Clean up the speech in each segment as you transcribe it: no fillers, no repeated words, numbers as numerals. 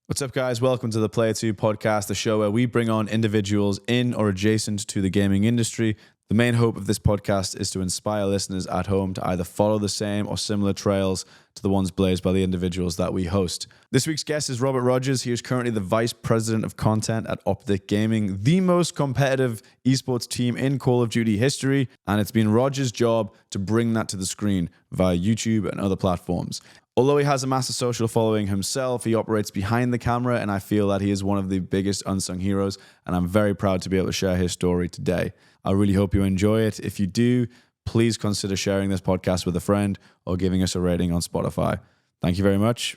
What's up, guys? Welcome to the Player 2 podcast, the show where we bring on individuals in or adjacent to the gaming industry. The main hope of this podcast is to inspire listeners at home to either follow the same or similar trails to the ones blazed by the individuals that we host. This week's guest is Robert Rogers. He is currently the Vice President of Content at Optic Gaming, the most competitive esports team in Call of Duty history, and it's been Rogers' job to bring that to the screen via YouTube and other platforms. Although he has a massive social following himself, he operates behind the camera, and I feel that he is one of the biggest unsung heroes, and I'm very proud to be able to share his story today. I really hope you enjoy it. If you do, please consider sharing this podcast with a friend or giving us a rating on Spotify. Thank you very much.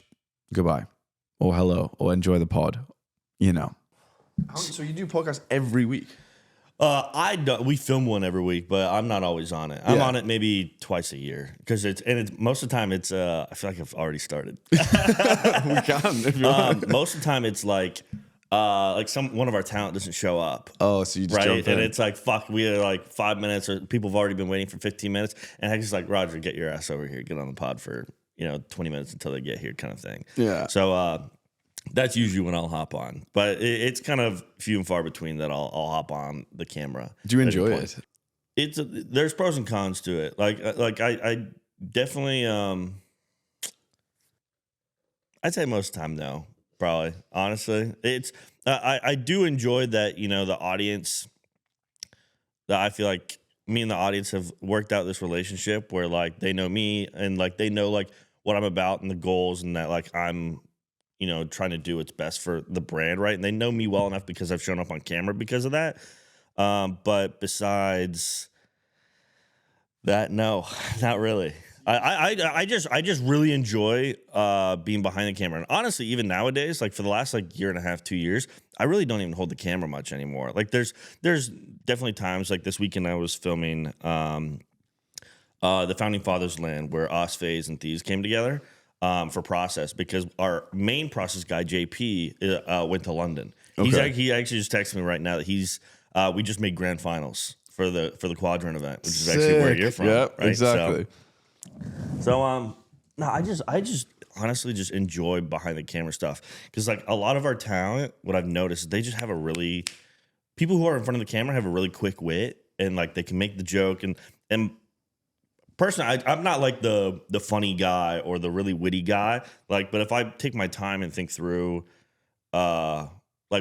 Goodbye. Or hello. Or enjoy the pod. You know. So you do podcasts every week? We film one every week, but I'm not always on it. I'm on it maybe twice a year because it's most of the time it's I feel like I've already started. We can if you want. Most of the time it's like one of our talent doesn't show up. Oh, so you just jump in. And it's like, fuck, we are like 5 minutes, or people have already been waiting for 15 minutes, and I just like, Roger, get your ass over here, get on the pod for 20 minutes until they get here, kind of thing. Yeah. So that's usually when I'll hop on, but it's kind of few and far between that I'll hop on the camera. Do you enjoy it? There's pros and cons to it. I definitely I'd say most of the time no, probably. Honestly, I do enjoy that, the audience, that I feel like me and the audience have worked out this relationship where like they know me and like they know like what I'm about and the goals, and that like I'm trying to do what's best for the brand, right? And they know me well enough because I've shown up on camera because of that. But besides that, no, not really. I just really enjoy being behind the camera. And honestly, even nowadays, like for the last like year and a half, 2 years, I really don't even hold the camera much anymore. Like there's definitely times like this weekend I was filming the Founding Fathers Land, where us, FaZe, and Thieves came together. For process, because our main process guy JP went to London. Okay. He actually just texted me right now that we just made grand finals for the Quadrant event, which is actually where you're from. Yeah, right? exactly. So no, I just honestly just enjoy behind the camera stuff, because like a lot of our talent, what I've noticed is they just have people who are in front of the camera have a really quick wit, and like they can make the joke and. Personally, I'm not like the funny guy or the really witty guy. Like, but if I take my time and think through, like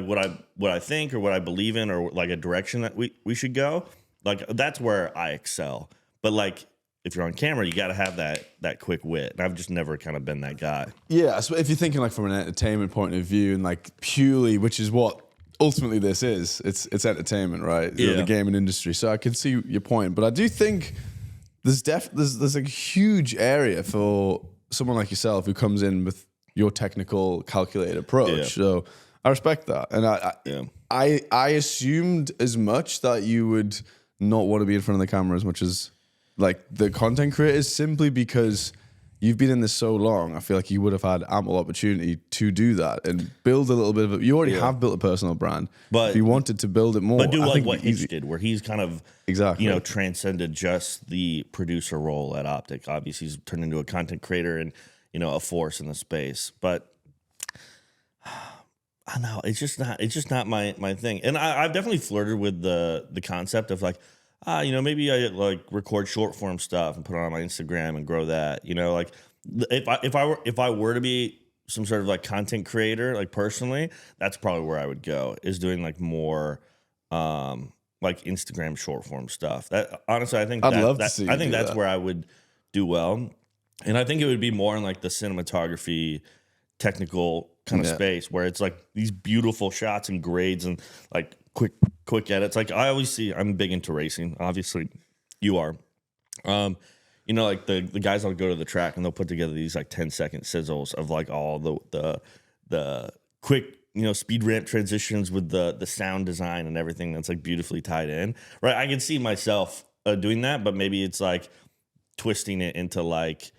what I think or what I believe in, or like a direction that we should go, like that's where I excel. But like if you're on camera, you got to have that quick wit, and I've just never kind of been that guy. Yeah, so if you're thinking like from an entertainment point of view, and like purely, which is what ultimately this is, it's entertainment, right? Yeah. The gaming industry. So I can see your point, but I do think. There's a huge area for someone like yourself who comes in with your technical, calculated approach. Yeah. So I respect that, and I assumed as much that you would not want to be in front of the camera as much as like the content creators, simply because you've been in this so long. I feel like you would have had ample opportunity to do that and build a little bit of it. You already have built a personal brand, but if you wanted to build it more, but do I like think what Hitch did, where he's kind of exactly transcended just the producer role at Optic. Obviously, he's turned into a content creator and a force in the space. But I know it's just not my thing. And I've definitely flirted with the concept of like, maybe I like record short form stuff and put it on my Instagram and grow that. Like if I were to be some sort of like content creator, like personally, that's probably where I would go, is doing like more like Instagram short form stuff. That honestly, I think that's where I would do well. And I think it would be more in like the cinematography technical kind of space, where it's like these beautiful shots and grades and like quick edits. Like I always see, I'm big into racing. Obviously, you are. Like the guys that'll go to the track and they'll put together these like 10-second sizzles of like all the quick speed ramp transitions with the sound design and everything that's like beautifully tied in. Right, I can see myself doing that, but maybe it's like twisting it into like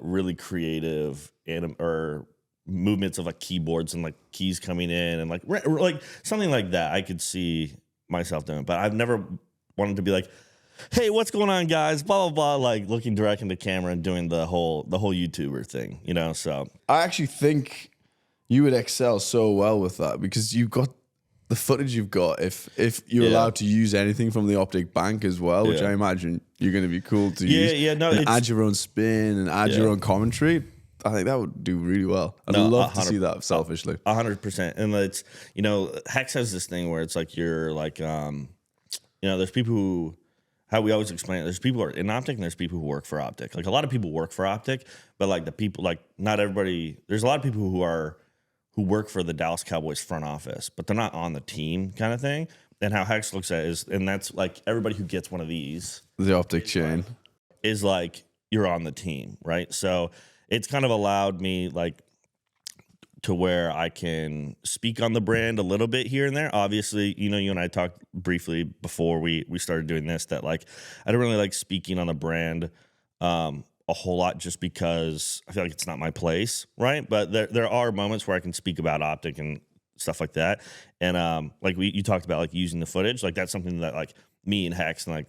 really creative or movements of like keyboards and like keys coming in and like something like that. I could see myself doing, but I've never wanted to be like, hey, what's going on, guys? Blah blah blah. Like looking direct into camera and doing the whole YouTuber thing, you know. So I actually think you would excel so well with that because you've got the footage you've got. If you're allowed to use anything from the Optic Bank as well, which I imagine you're going to be cool to use. And add your own spin and add your own commentary. I think that would do really well. I'd love to see that selfishly. 100%. And it's, you know, Hex has this thing where it's like you're like, you know, there's people who, how we always explain it, there's people who are in Optic and there's people who work for Optic. Like a lot of people work for Optic, but like the people, like not everybody, there's a lot of people who work for the Dallas Cowboys front office, but they're not on the team kind of thing. And how Hex looks at it is, and that's like everybody who gets one of these. The Optic chain. Is like, you're on the team, right? So it's kind of allowed me like to where I can speak on the brand a little bit here and there. Obviously, you know, you and I talked briefly before we started doing this that like I don't really like speaking on the brand a whole lot just because I feel like it's not my place, right? But there are moments where I can speak about Optic and stuff like that. And like you talked about like using the footage, like that's something that like me and Hex and like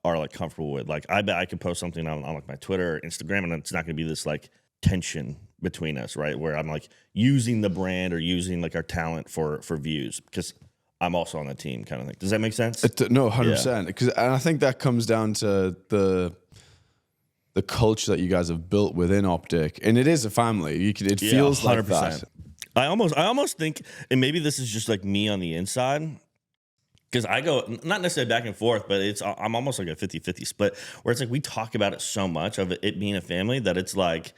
are like comfortable with. Like I bet I could post something on like my Twitter or Instagram and it's not going to be this like tension between us, right? Where I'm like using the brand or using like our talent for views because I'm also on the team kind of thing. Does that make sense? No, 100%. Because and I think that comes down to the culture that you guys have built within Optic, and it is a family. It feels 100%. Like that. I almost think, and maybe this is just like me on the inside, because I go not necessarily back and forth, but I'm almost like a 50-50 split where it's like we talk about it so much of it being a family that it's like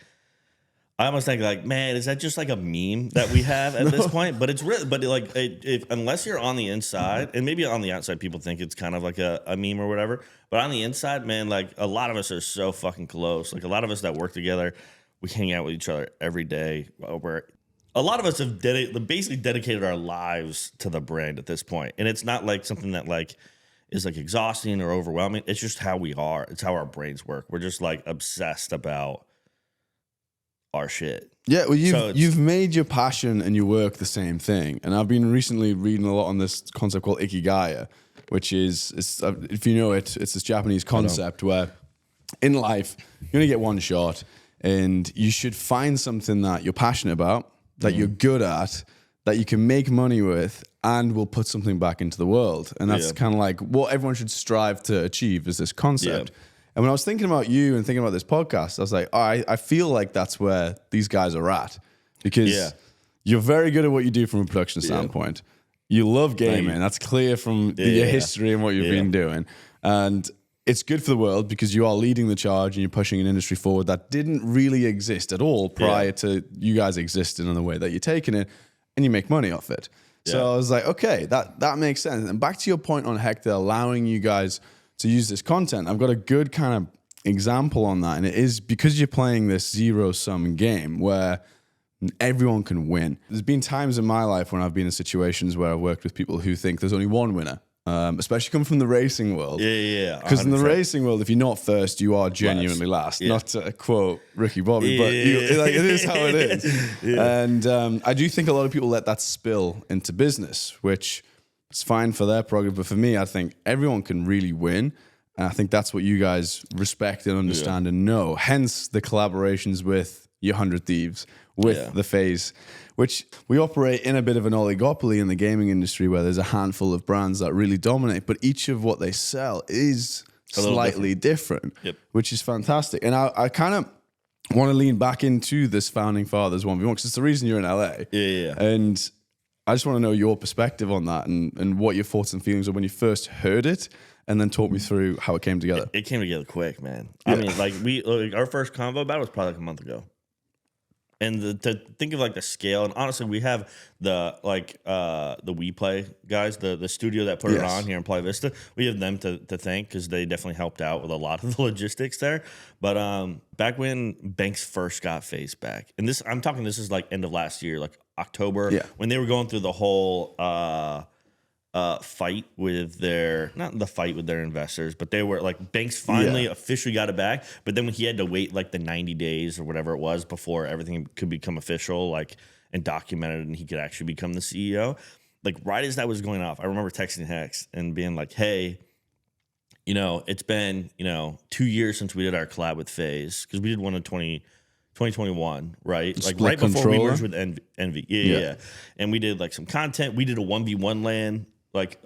I almost think like, man, is that just like a meme that we have at this point? But it's really, but like, unless you're on the inside, and maybe on the outside, people think it's kind of like a meme or whatever. But on the inside, man, like a lot of us are so fucking close. Like a lot of us that work together, we hang out with each other every day. Where a lot of us have basically dedicated our lives to the brand at this point, and it's not like something that like is like exhausting or overwhelming. It's just how we are. It's how our brains work. We're just like obsessed about our shit. Yeah, well, you've made your passion and your work the same thing. And I've been recently reading a lot on this concept called Ikigai, which is if you know it, it's this Japanese concept where in life you only get one shot, and you should find something that you're passionate about, that you're good at, that you can make money with, and will put something back into the world. And that's kind of like what everyone should strive to achieve is this concept. Yeah. And when I was thinking about you and thinking about this podcast, I was like, I feel like that's where these guys are at. Because you're very good at what you do from a production standpoint. You love gaming. That's clear from your history and what you've been doing. And it's good for the world because you are leading the charge and you're pushing an industry forward that didn't really exist at all prior to you guys existing in the way that you're taking it, and you make money off it. So I was like, okay, that makes sense. And back to your point on Hector allowing you guys to use this content, I've got a good kind of example on that. And it is because you're playing this zero-sum game where everyone can win. There's been times in my life when I've been in situations where I've worked with people who think there's only one winner, especially coming from the racing world. Yeah. Because in the racing world, if you're not first, you are genuinely last. Not to quote Ricky Bobby, but it is how it is. And I do think a lot of people let that spill into business, which it's fine for their program, but for me, I think everyone can really win. And I think that's what you guys respect and understand and know. Hence the collaborations with your 100 Thieves, with the FaZe, which we operate in a bit of an oligopoly in the gaming industry where there's a handful of brands that really dominate, but each of what they sell is slightly different, which is fantastic. And I kind of want to lean back into this Founding Fathers 1v1 because it's the reason you're in LA. And I just want to know your perspective on that and what your thoughts and feelings are when you first heard it, and then talk me through how it came together. It came together quick, man. I mean, like our first convo about it was probably like a month ago. And to think of like the scale, and honestly, we have the We Play guys, the studio that put it on here in Playa Vista. We have them to thank because they definitely helped out with a lot of the logistics there. But back when Banks first got FaZe back, and this is like end of last year, like October, when they were going through the whole fight with their investors, but they were like Banks finally officially got it back. But then when he had to wait like the 90 days or whatever it was before everything could become official, like and documented, and he could actually become the CEO. Like right as that was going off, I remember texting Hex and being like, "Hey, you know, it's been, you know, 2 years since we did our collab with FaZe, because we did one in 2021, right? Like Split right before we controller? merged with Envy. Yeah. And we did like some content. We did a 1v1 LAN. Like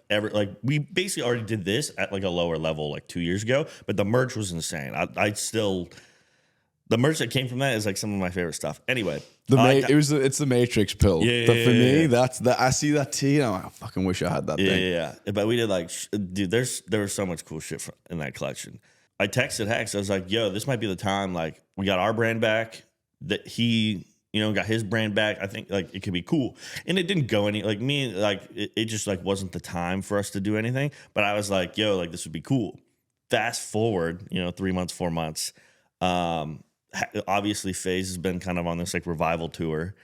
we basically already did this at like a lower level like 2 years ago, but the merch was insane. The merch that came from that is like some of my favorite stuff. Anyway, it's the Matrix pill. Yeah, But for me, yeah. that's the I see that tee and I'm like, I fucking wish I had that thing. Yeah. But we did like, dude, there was so much cool shit in that collection. I texted Hex. I was like, yo, this might be the time. Like, we got our brand back. That he, you know, got his brand back. I think like it could be cool. And it didn't go like me, like it just like wasn't the time for us to do anything. But I was like, yo, like this would be cool. Fast forward, you know, 3 months, 4 months. Obviously FaZe has been kind of on this like revival tour.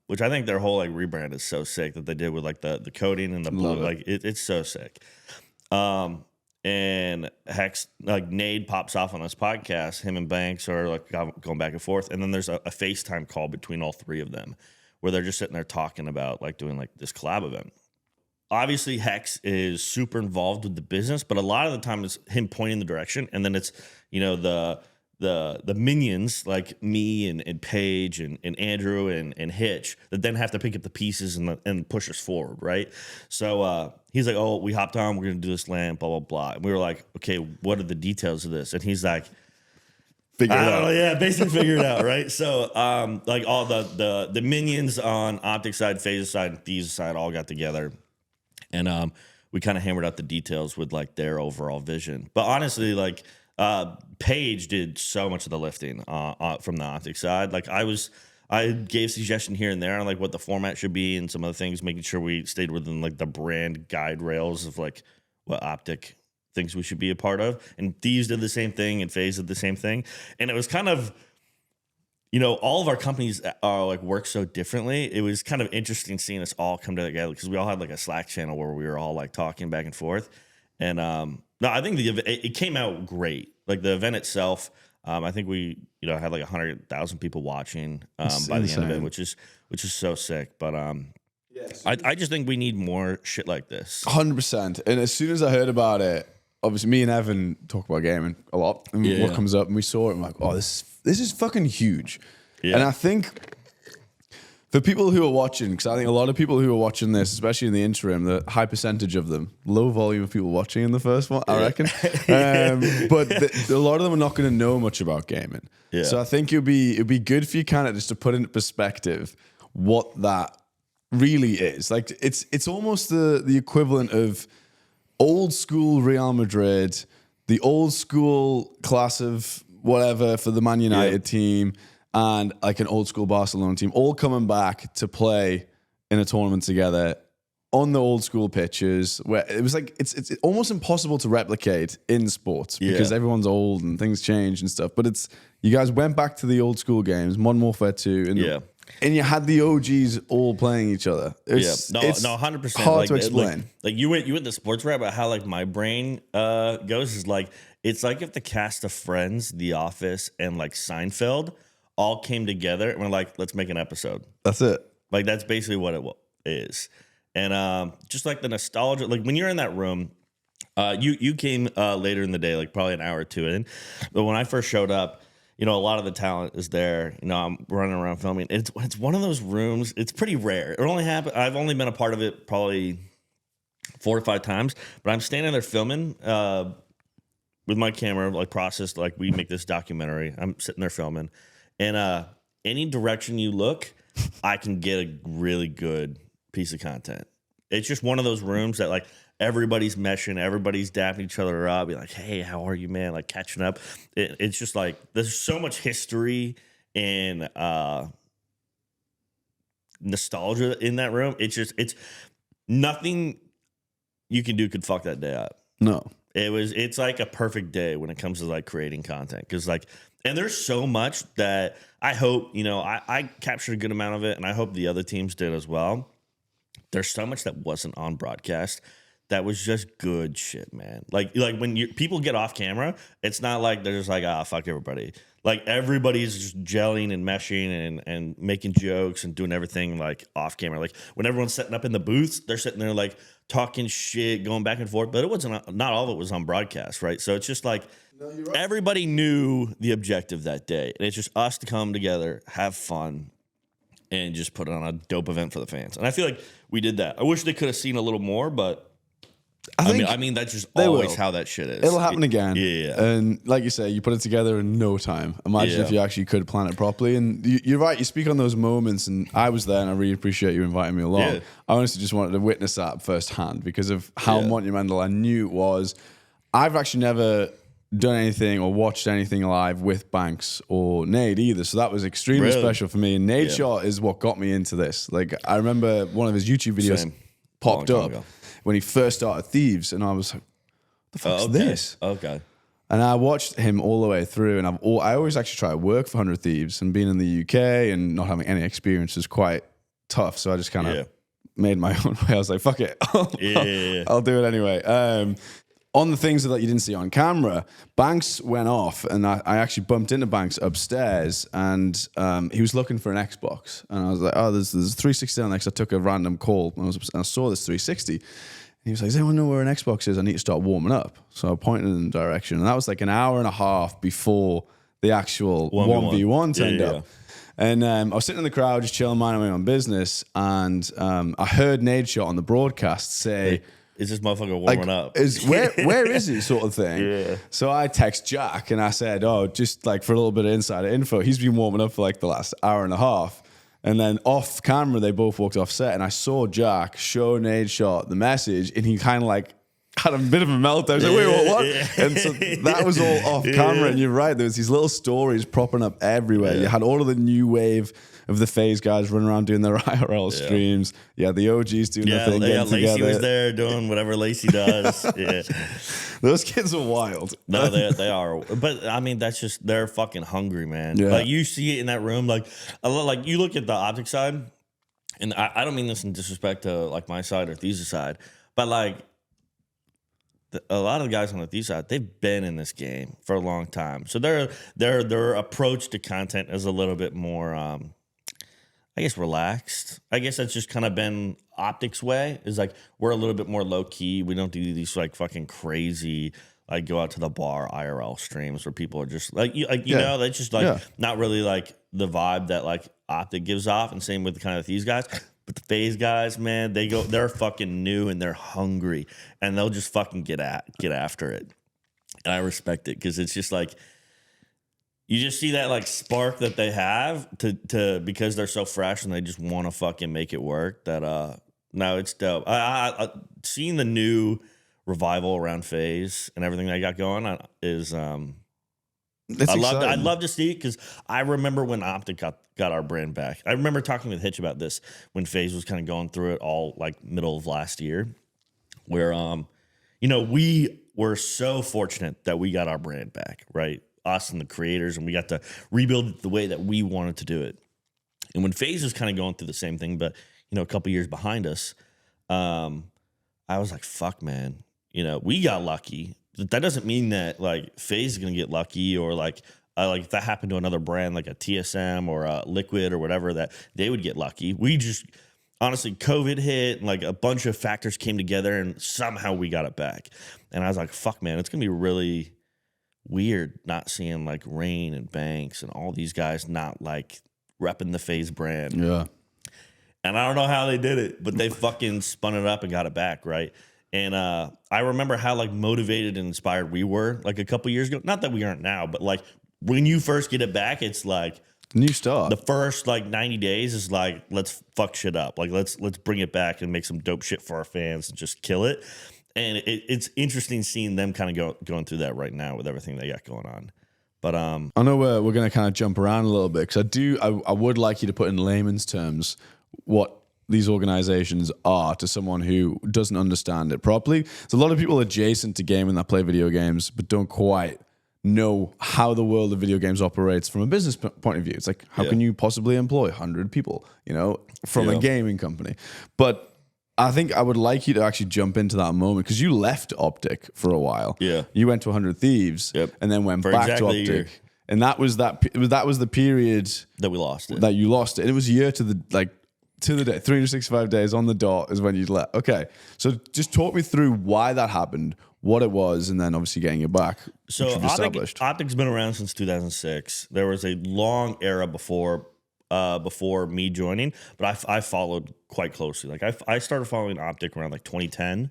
Which I think their whole like rebrand is so sick that they did with like the coding and the blue. Like it's so sick. And Hex, like Nade pops off on this podcast. Him and Banks are like going back and forth. And then there's a FaceTime call between all three of them where they're just sitting there talking about like doing like this collab event. Obviously, Hex is super involved with the business, but a lot of the time it's him pointing the direction. And then it's, you know, the minions like me and Paige and Andrew and Hitch that then have to pick up the pieces and push us forward, right? So he's like, oh, we hopped on, we're gonna do this LAN, blah blah blah. And we were like, okay, what are the details of this? And he's like, figure it out. Yeah, basically figure it out, right? So like all the minions on Optic side, FaZe side, and Thieves side all got together, and we kind of hammered out the details with like their overall vision. But honestly, like Paige did so much of the lifting from the Optic side. Like I gave suggestion here and there on like what the format should be and some other things, making sure we stayed within like the brand guide rails of like what Optic thinks we should be a part of. And Thieves did the same thing and FaZe did the same thing. And it was kind of, you know, all of our companies are like work so differently. It was kind of interesting seeing us all come together because we all had like a Slack channel where we were all like talking back and forth. And no, I think it came out great. Like the event itself, I think we, you know, had like 100,000 people watching by the end of it, which is so sick. But I just think we need more shit like this. 100%. And as soon as I heard about it, obviously me and Evan talk about gaming a lot. And what comes up, and we saw it, and we're like, oh, this is fucking huge. Yeah. And I think for people who are watching, because I think a lot of people who are watching this, especially in the interim, the high percentage of them, low volume of people watching in the first one, I reckon. But a lot of them are not going to know much about gaming. Yeah. So I think it'd be good for you kind of just to put into perspective what that really is. Like it's almost the equivalent of old school Real Madrid, the old school class of whatever for the Man United team, and like an old school Barcelona team, all coming back to play in a tournament together on the old school pitches, where it was like it's almost impossible to replicate in sports because everyone's old and things change and stuff. But you guys went back to the old school games, Modern Warfare 2, and you had the OGs all playing each other. It's 100%. Hard like, to explain. Like you went the sports rap about how like my brain goes is like it's like if the cast of Friends, The Office, and like Seinfeld all came together and we're like, let's make an episode. That's it. Like that's basically what it is. And just like the nostalgia, like when you're in that room, you came later in the day, like probably an hour or two in. But when I first showed up, you know, a lot of the talent is there. You know, I'm running around filming. It's one of those rooms. It's pretty rare. It only happened. I've only been a part of it probably 4 or 5 times. But I'm standing there filming with my camera, like processed, like we make this documentary. I'm sitting there filming, and any direction you look, I can get a really good piece of content. It's just one of those rooms that like everybody's meshing, everybody's dapping each other up, be like, hey, how are you, man? Like catching up. It's just like there's so much history and nostalgia in that room. It's nothing you can do could fuck that day up. No. It's like a perfect day when it comes to like creating content. Cause like, and there's so much that I hope, you know, I captured a good amount of it and I hope the other teams did as well. There's so much that wasn't on broadcast that was just good shit, man. Like when people get off camera, it's not like they're just like, fuck everybody. Like everybody's just gelling and meshing and making jokes and doing everything like off camera. Like when everyone's setting up in the booths, they're sitting there like talking shit, going back and forth. But it wasn't, not all of it was on broadcast, right? So it's just like everybody knew the objective that day. And it's just us to come together, have fun, and just put on a dope event for the fans. And I feel like we did that. I wish they could have seen a little more, but I mean, that's just always how that shit is. It'll happen again. Yeah. And like you say, you put it together in no time. Imagine if you actually could plan it properly. And you're right, you speak on those moments, and I was there, and I really appreciate you inviting me along. Yeah. I honestly just wanted to witness that firsthand because of how monumental I knew it was. I've actually never done anything or watched anything live with Banks or Nade either. So that was extremely special for me. And Nade Shot is what got me into this. Like, I remember one of his YouTube videos popped up when he first started Thieves, and I was like, what the fuck's this? Okay. And I watched him all the way through, and I always actually try to work for 100 Thieves, and being in the UK and not having any experience was quite tough. So I just kind of made my own way. I was like, fuck it. I'll do it anyway. On the things that you didn't see on camera, Banks went off, and I actually bumped into Banks upstairs, and he was looking for an Xbox. And I was like, oh, there's 360 on there, because I took a random call, and I saw this 360. And he was like, does anyone know where an Xbox is? I need to start warming up. So I pointed in the direction, and that was like an hour and a half before the actual 1v1 turned up. And I was sitting in the crowd, just chilling, minding my own business, and I heard Nade Shot on the broadcast say, is this motherfucker warming up? Where is he, sort of thing? Yeah. So I text Jack, and I said, oh, just like for a little bit of insider info, he's been warming up for like the last hour and a half. And then off camera, they both walked off set, and I saw Jack show Nade Shot the message, and he kind of like had a bit of a meltdown. I was like, wait, what? And so that was all off camera, and you're right, there was these little stories propping up everywhere. You had all of the new wave of the FaZe guys running around doing their IRL streams. Yeah, the OGs doing their thing. Yeah, Lacey together. was there doing whatever Lacey does. Those kids are wild. No, they are. But I mean, that's just, they're fucking hungry, man. Yeah. Like you see it in that room. Like you look at the Optic side, and I don't mean this in disrespect to like my side or Thieves' side, but like a lot of the guys on the Thieves side, they've been in this game for a long time. So their approach to content is a little bit more I guess relaxed. I guess that's just kind of been Optic's way. Is like we're a little bit more low key. We don't do these like fucking crazy like go out to the bar IRL streams where people are just like you know, that's just like not really like the vibe that like Optic gives off. And same with the kind of these guys. But the FaZe guys, man, they're fucking new and they're hungry, and they'll just fucking get after it. And I respect it because it's just like, you just see that like spark that they have to because they're so fresh and they just want to fucking make it work. That no, it's dope. I seeing the new revival around FaZe and everything they got going on is I'd love to see it because I remember when Optic got our brand back. I remember talking with Hitch about this when FaZe was kind of going through it all like middle of last year, where you know, we were so fortunate that we got our brand back, right? Us and the creators, and we got to rebuild it the way that we wanted to do it. And when FaZe was kind of going through the same thing, but you know, a couple years behind us, I was like, "Fuck, man!" You know, we got lucky. But that doesn't mean that like FaZe is gonna get lucky, or like if that happened to another brand like a TSM or a Liquid or whatever, that they would get lucky. We just honestly, COVID hit, and like a bunch of factors came together, and somehow we got it back. And I was like, "Fuck, man! It's gonna be really weird not seeing like Rain and Banks and all these guys not like repping the FaZe brand." Yeah. And I don't know how they did it, but they fucking spun it up and got it back, right? And I remember how like motivated and inspired we were like a couple years ago. Not that we aren't now, but like when you first get it back, it's like new start. The first like 90 days is like, let's fuck shit up. Like let's bring it back and make some dope shit for our fans and just kill it. And it's interesting seeing them kind of going through that right now with everything they got going on. But I know we're going to kind of jump around a little bit because I would like you to put in layman's terms what these organizations are to someone who doesn't understand it properly. There's a lot of people adjacent to gaming that play video games but don't quite know how the world of video games operates from a business point of view. It's like, how can you possibly employ 100 people, you know, from a gaming company? But I think I would like you to actually jump into that moment because you left Optic for a while. Yeah. You went to 100 Thieves and then went back exactly to Optic. And that was the period that we lost it. That you lost it. And it was a year to the day, 365 days on the dot is when you left. Okay. So just talk me through why that happened, what it was, and then obviously getting it back. So Optic's been around since 2006. There was a long era before me joining, but I followed quite closely. Like I started following Optic around like 2010.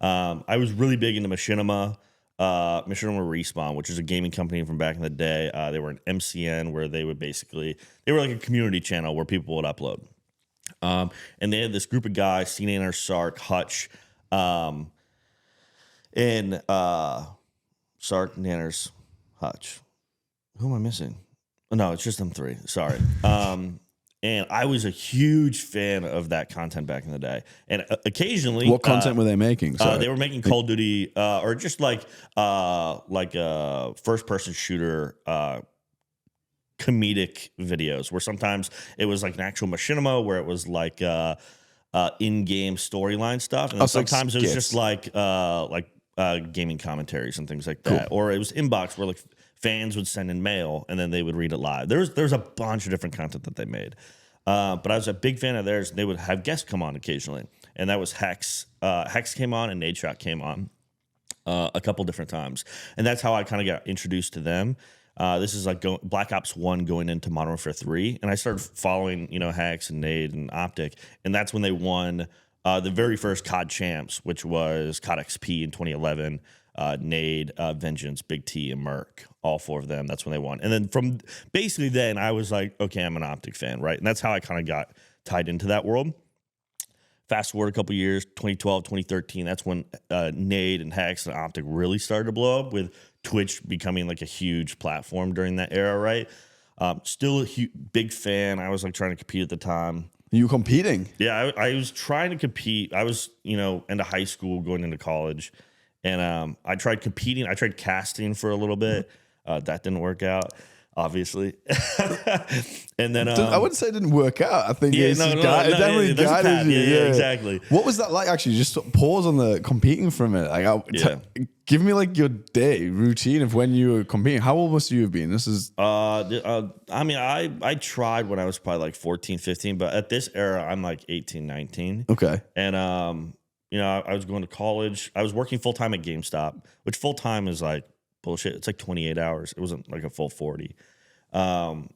I was really big into Machinima Respawn, which is a gaming company from back in the day. They were an MCN where they were like a community channel where people would upload. And they had this group of guys, C-Nanner, Sark, Hutch, and Sark, Nanners, Hutch. Who am I missing? No, it's just them three. Sorry. And I was a huge fan of that content back in the day. And occasionally, what content were they making? They were making Call of Duty or just like a first-person shooter comedic videos where sometimes it was like an actual machinima where it was like in-game storyline stuff, and then sometimes it was just like gaming commentaries and things like that. Cool. Or it was inbox where like fans would send in mail and then they would read it live. There's a bunch of different content that they made. But I was a big fan of theirs. They would have guests come on occasionally, and that was Hex. Hex came on and Nadeshot came on a couple different times, and that's how I kind of got introduced to them. This is like Black Ops 1 going into Modern Warfare 3, and I started following, Hex and Nade and Optic, and that's when they won the very first COD Champs, which was COD XP in 2011, Nade, Vengeance, Big T, and Merc, all four of them. That's when they won. And then from basically then, I was like, okay, I'm an Optic fan, right? And that's how I kind of got tied into that world. Fast forward a couple years, 2012, 2013, that's when Nade and Hex and Optic really started to blow up, with Twitch becoming like a huge platform during that era, right? Still a big fan. I was like trying to compete at the time. You competing? Yeah, I was trying to compete. I was, into high school, going into college, and I tried competing. I tried casting for a little bit. That didn't work out, obviously. And then I wouldn't say it didn't work out. I think it definitely guided you. Yeah, exactly. What was that like? Actually, just pause on the competing for a minute. Give me like your day routine of when you were competing. How old must you have been? This is I tried when I was probably like 14, 15, but at this era I'm like 18, 19. Okay. And I was going to college. I was working full time at GameStop, which full time is like bullshit. It's like 28 hours. It wasn't like a full 40. I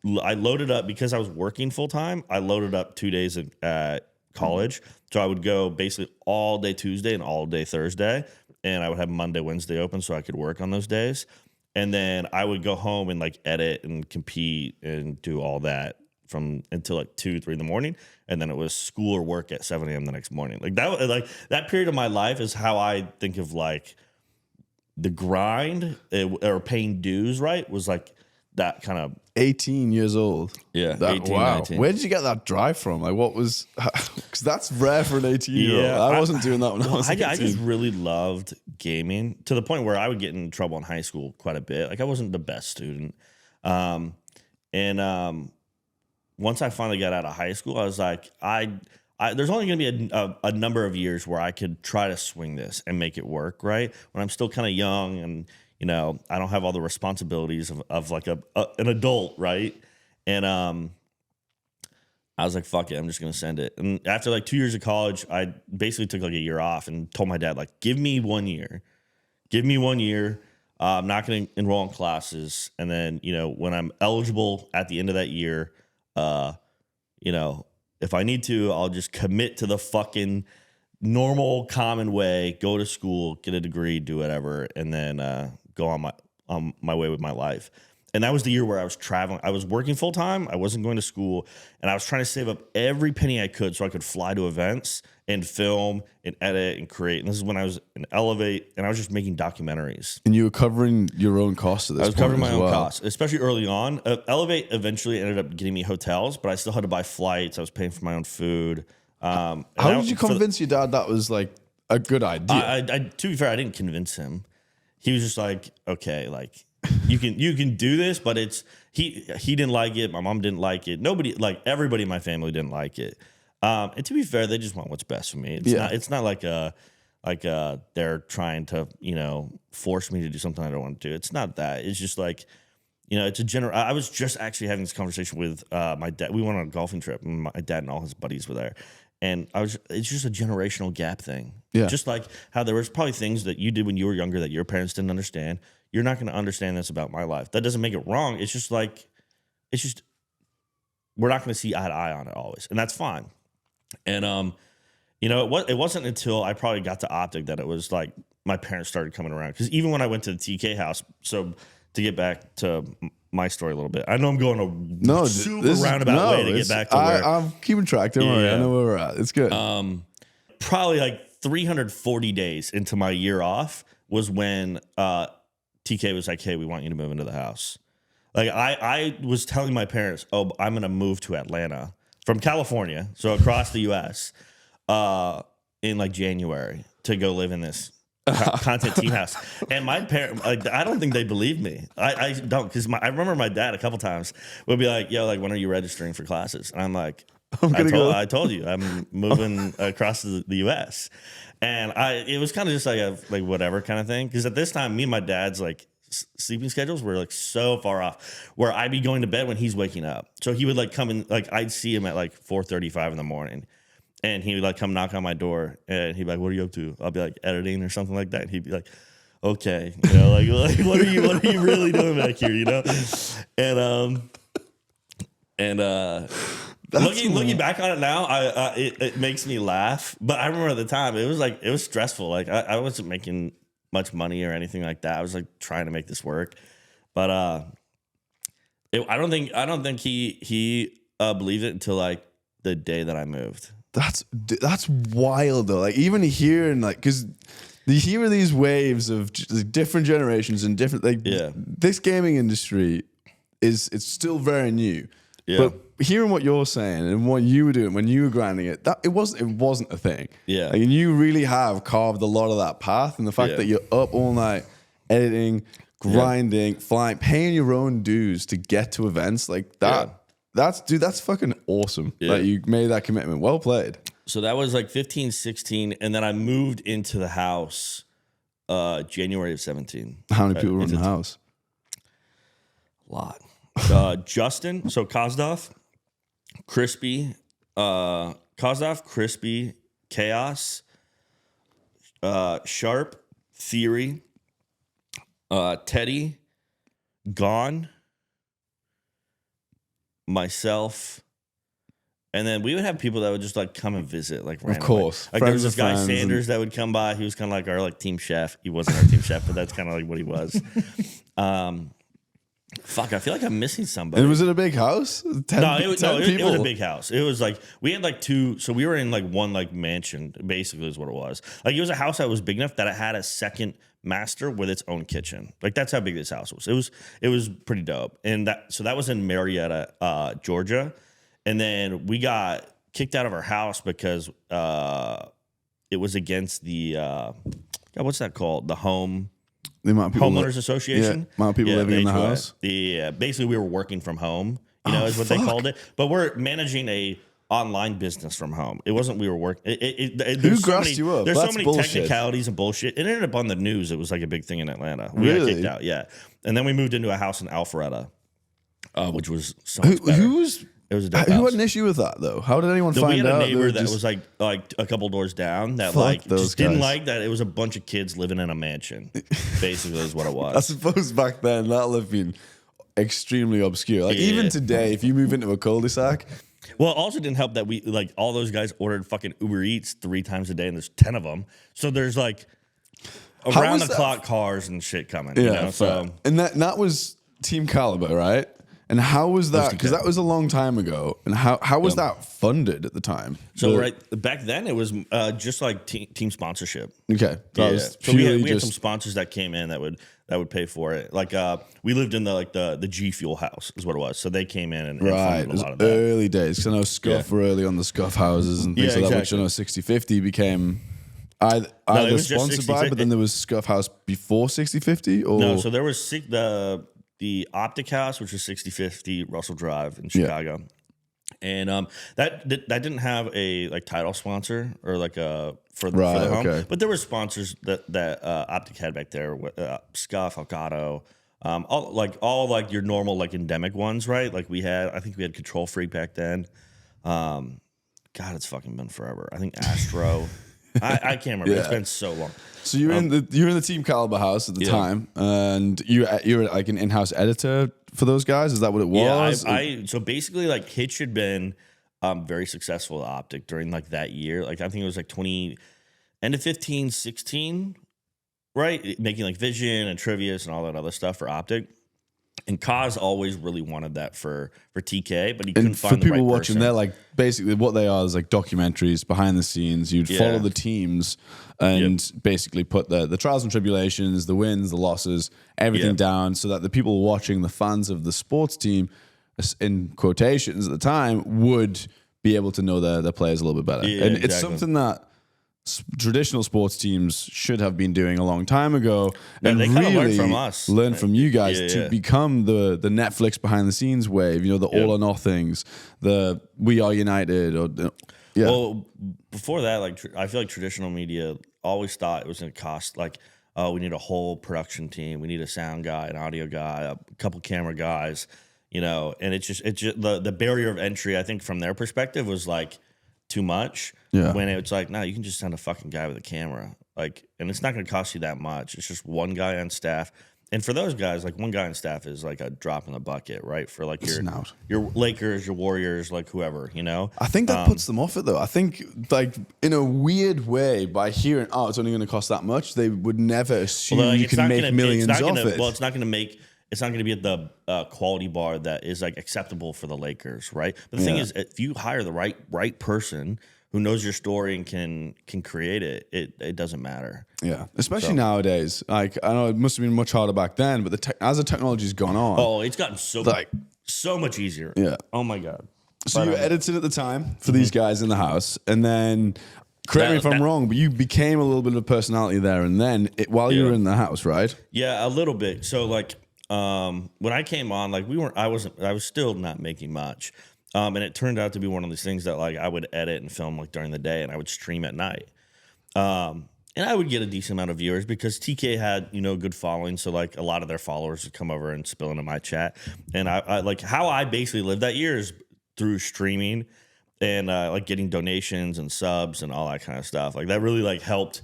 loaded up because I was working full time. I loaded up 2 days at college. So I would go basically all day Tuesday and all day Thursday. And I would have Monday, Wednesday open so I could work on those days. And then I would go home and like edit and compete and do all that until like 2, 3 in the morning. And then it was school or work at 7 a.m. the next morning. Like that period of my life is how I think of like the grind or paying dues, right? Was like that kind of 18 years old. Yeah. 18, wow. 19. Where did you get that drive from? Like what was, because that's rare for an 18-year-old. Yeah, I wasn't doing that when I was 18. I just really loved gaming to the point where I would get in trouble in high school quite a bit. Like I wasn't the best student. Once I finally got out of high school, I was like, there's only going to be a number of years where I could try to swing this and make it work, right? When I'm still kind of young and, I don't have all the responsibilities of like an adult, right? And I was like, fuck it, I'm just going to send it. And after like 2 years of college, I basically took like a year off and told my dad, like, give me 1 year. Give me 1 year. I'm not going to enroll in classes. And then, when I'm eligible at the end of that year, if I need to, I'll just commit to the fucking normal, common way, go to school, get a degree, do whatever, and then go on my way with my life. And that was the year where I was traveling. I was working full time. I wasn't going to school, and I was trying to save up every penny I could so I could fly to events and film and edit and create. And this is when I was in Elevate, and I was just making documentaries. And you were covering your own costs at this point. I was covering my own costs, especially early on. Elevate eventually ended up getting me hotels, but I still had to buy flights. I was paying for my own food. How did you convince your dad that was like a good idea? To be fair, I didn't convince him. He was just like, okay, like you can do this, but he didn't like it. My mom didn't like it. Everybody in my family didn't like it. And to be fair, they just want what's best for me. It's not like they're trying to, force me to do something I don't want to do. It's not that. It's just like, it's a general. I was just actually having this conversation with my dad. We went on a golfing trip, and my dad and all his buddies were there. And it's just a generational gap thing. Yeah. Just like how there was probably things that you did when you were younger that your parents didn't understand. You're not going to understand this about my life. That doesn't make it wrong. It's just we're not going to see eye to eye on it always. And that's fine. And, it wasn't until I probably got to Optic that it was like my parents started coming around. Because even when I went to the TK house, so to get back to my story a little bit, I know I'm going a super roundabout way to get back to where I'm keeping track. Don't worry, I know where we're at. It's good. Probably like 340 days into my year off was when TK was like, "Hey, we want you to move into the house." Like I was telling my parents, "Oh, I'm going to move to Atlanta from California, so across the U.S. In like January to go live in this content team house." And my parents, I don't think they believed me. I don't, because I remember my dad a couple times would be like, "Yo, like, when are you registering for classes?" And I'm like, I told you, I'm moving across the U.S. And it was kind of just like a whatever kind of thing, because at this time, me and my dad's like sleeping schedules were like so far off, where I'd be going to bed when he's waking up. So he would like come in, like I'd see him at like 4:35 in the morning. And he would like come knock on my door, and he'd be like, "What are you up to?" I'll be like, "Editing" or something like that. And he'd be like, "Okay, like what are you really doing back here?" And looking back on it now, it makes me laugh. But I remember at the time it was stressful. Like I wasn't making much money or anything like that. I was like trying to make this work, but I don't think he believed it until like the day that I moved. That's wild though. Like even hearing because you hear these waves of different generations and different this gaming industry it's still very new. Yeah. But hearing what you're saying and what you were doing when you were grinding it, it wasn't a thing. Yeah. Like, and you really have carved a lot of that path, and the fact that you're up all night editing, grinding, flying, paying your own dues to get to events like that. Yeah. That's fucking awesome that you made that commitment. Well played. So that was like 15, 16, and then I moved into the house January of 17. How many people were in the house? A lot. Justin, so Kozdov, Crispy, Chaos, Sharp, Theory, Teddy, Gone, myself, and then we would have people that would just like come and visit, like randomly. Of course, like there was this guy Sanders that would come by. He was kind of like our like team chef. He wasn't our team chef, but that's kind of like what he was. Fuck, I feel like I'm missing somebody. And was it a big house? It was a big house. It was like we had like two, so we were in like one like mansion, basically is what it was. Like it was a house that was big enough that it had a second master with its own kitchen. Like that's how big this house was. It was pretty dope. And that was in Marietta, Georgia. And then we got kicked out of our house because it was against the what's that called? The Homeowners Association. Amount of people living in the house. Basically we were working from home, is what they called it. But we're managing a online business from home. It wasn't we were working. Who grassed you up? There's That's so many bullshit. Technicalities and bullshit. It ended up on the news. It was like a big thing in Atlanta. We Really? got kicked out, yeah. And then we moved into a house in Alpharetta, which was so much better. It was a dope house. Who had an issue with that though? How did anyone find out? We had a neighbor that was like a couple doors down that just didn't like that it was a bunch of kids living in a mansion. Basically, is what it was. I suppose back then that'll have been extremely obscure. Like even today, if you move into a cul-de-sac. Well, it also didn't help that we all those guys ordered fucking Uber Eats 3 times a day, and there's 10 of them. So there's like around the clock cars and shit coming. Yeah, so and that was Team Kaliber, right? And how was that? Because that was a long time ago. And how was that funded at the time? So back then it was just like team sponsorship. Okay, so we had some sponsors that came in that would pay for it. Like we lived in the G Fuel house is what it was. So they came in and funded a lot of that. Early days, because I know Scuff were early on the Scuff houses and things like that. Which I know 6050 became either sponsored by, but then there was Scuff House before 6050 or no. So there was the Optic House, which was 6050 Russell Drive in Chicago. And that didn't have a like title sponsor or like a for the Right, home, okay. but there were sponsors that Optic had back there, Scuff, Elgato, all like your normal like endemic ones, right? Like I think we had Control Freak back then. God, it's fucking been forever. I think Astro. I can't remember. Yeah. It's been so long. So you're in the Team Kaliber house at the time, and you're like an in-house editor for those guys. Is that what it was? Yeah, so basically like Hitch had been very successful at Optic during like that year. Like I think it was like end of 15, 16, right? Making like Vision and Trivius and all that other stuff for Optic. And Kaz always really wanted that for TK, but he couldn't find the right person. For people watching, they're like basically what they are is like documentaries behind the scenes. You'd follow the teams and basically put the trials and tribulations, the wins, the losses, everything down, so that the people watching, the fans of the sports team, in quotations at the time, would be able to know their players a little bit better. Yeah, and exactly. it's something that traditional sports teams should have been doing a long time ago, and they really learn from us, learn from you guys to become the Netflix behind the scenes wave. The All or Nothings, the We Are United, or Well, before that, like I feel like traditional media always thought it was going to cost like, oh, we need a whole production team, we need a sound guy, an audio guy, a couple camera guys, and it's just the barrier of entry. I think from their perspective was like too much. When it's like, no, you can just send a fucking guy with a camera, like, and it's not going to cost you that much. It's just one guy on staff, and for those guys, like one guy on staff is like a drop in the bucket, right? For like your Lakers, your Warriors, like whoever, I think that puts them off it though. I think like in a weird way, by hearing, oh, it's only going to cost that much, they would never assume you can make millions off it. Well, it's not going to be at the quality bar that is like acceptable for the Lakers, right? But the thing is, if you hire the right person who knows your story and can create it, it doesn't matter. Yeah, especially nowadays. Like I know it must have been much harder back then, but as the technology's gone on, it's gotten so much easier. Yeah. Oh my god. So you were editing at the time for these guys in the house, and then correct me if I'm wrong, but you became a little bit of a personality there, and then while you were in the house, right? Yeah, a little bit. So like when I came on, like I was still not making much. And it turned out to be one of these things that like I would edit and film like during the day, and I would stream at night. And I would get a decent amount of viewers because TK had, a good following. So like a lot of their followers would come over and spill into my chat. And I like how I basically lived that year is through streaming and like getting donations and subs and all that kind of stuff. Like that really like helped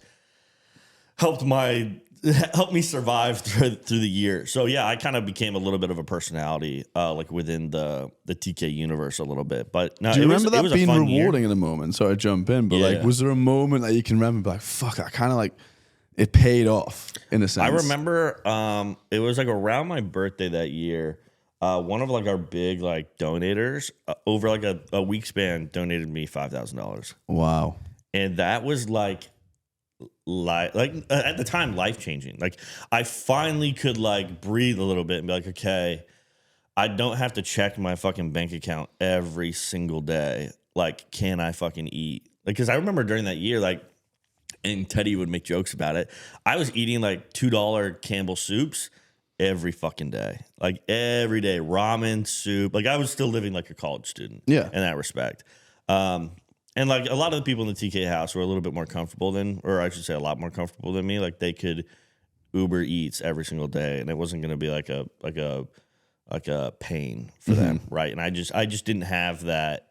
me survive through the year. So yeah, I kind of became a little bit of a personality, like within the TK universe a little bit. But no, do you remember that being rewarding year. in a moment? Sorry to jump in, but like, was there a moment that you can remember, like, fuck, I kind of like it paid off in a sense? I remember it was like around my birthday that year. One of like our big like donators over like a week span donated me $5,000. Wow, and that was like at the time life-changing. Like I finally could like breathe a little bit and be like, okay, I don't have to check my fucking bank account every single day. Like, can I fucking eat? Like, because I remember during that year, like, and Teddy would make jokes about it, I was eating like $2 Campbell soups every fucking day. Like every day, ramen, soup. Like I was still living like a college student in that respect. And like a lot of the people in the TK house were a little bit more comfortable or I should say a lot more comfortable than me. Like they could Uber Eats every single day, and it wasn't going to be like a pain for them, right? And I just didn't have that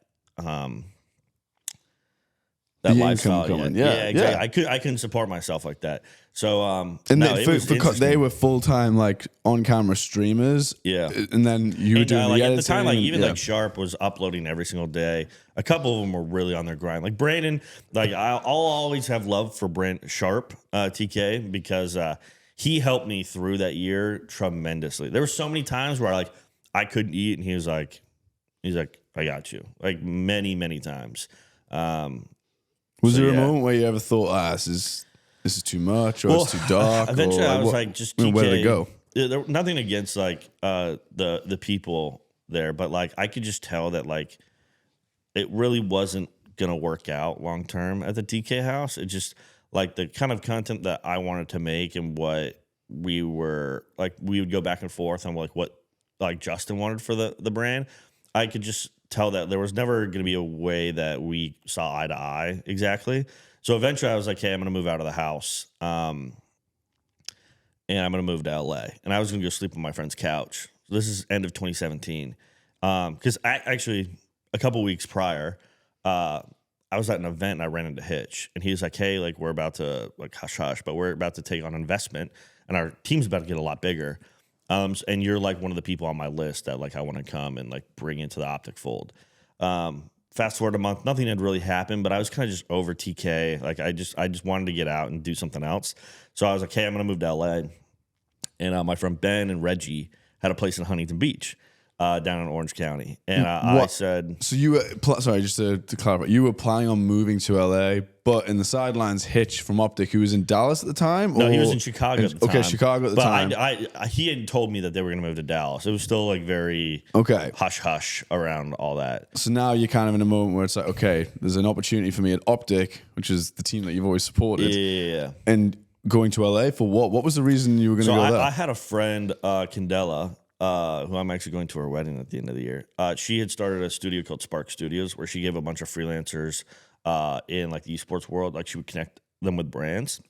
that lifestyle coming. Yet. Yeah, exactly. I couldn't support myself like that. So and they were full time like on camera streamers. Yeah, and then you were doing like at the time, like even like Sharp was uploading every single day. A couple of them were really on their grind. Like Brandon, like I'll always have love for Sharp TK because he helped me through that year tremendously. There were so many times where like I couldn't eat, and he's like, I got you. Like many times. Was there a moment where you ever thought, this is too much, or it's too dark? Eventually, I was like, just TK. Where did it go? There, nothing against like the people there, but like I could just tell that like it really wasn't gonna work out long term at the TK house. It just like the kind of content that I wanted to make and what we were like, we would go back and forth on like what like Justin wanted for the brand. I could just tell that there was never going to be a way that we saw eye to eye exactly. So eventually I was like, hey, I'm going to move out of the house. And I'm going to move to LA. And I was going to go sleep on my friend's couch. So this is end of 2017. Because actually a couple weeks prior, I was at an event and I ran into Hitch. And he was like, hey, like we're about to, like hush hush, but we're about to take on investment. And our team's about to get a lot bigger. And you're like one of the people on my list that like I want to come and like bring into the Optic fold. Fast forward a month, nothing had really happened, but I was kind of just over TK. Like I just wanted to get out and do something else. So I was like, hey, I'm gonna move to LA. And my friend Ben and Reggie had a place in Huntington Beach, down in Orange County. And I said, so you were sorry, just to clarify, you were planning on moving to LA, but in the sidelines, Hitch from Optic, who was in Dallas at the time? No, he was in Chicago at the time. Okay, Chicago at the time. But he had told me that they were going to move to Dallas. It was still like very hush-hush around all that. So now you're kind of in a moment where it's like, okay, there's an opportunity for me at Optic, which is the team that you've always supported. Yeah. And going to LA for what? What was the reason you were going to go there? I had a friend, Candela, who I'm actually going to her wedding at the end of the year. She had started a studio called Spark Studios where she gave a bunch of freelancers in like the esports world. Like she would connect them with brands.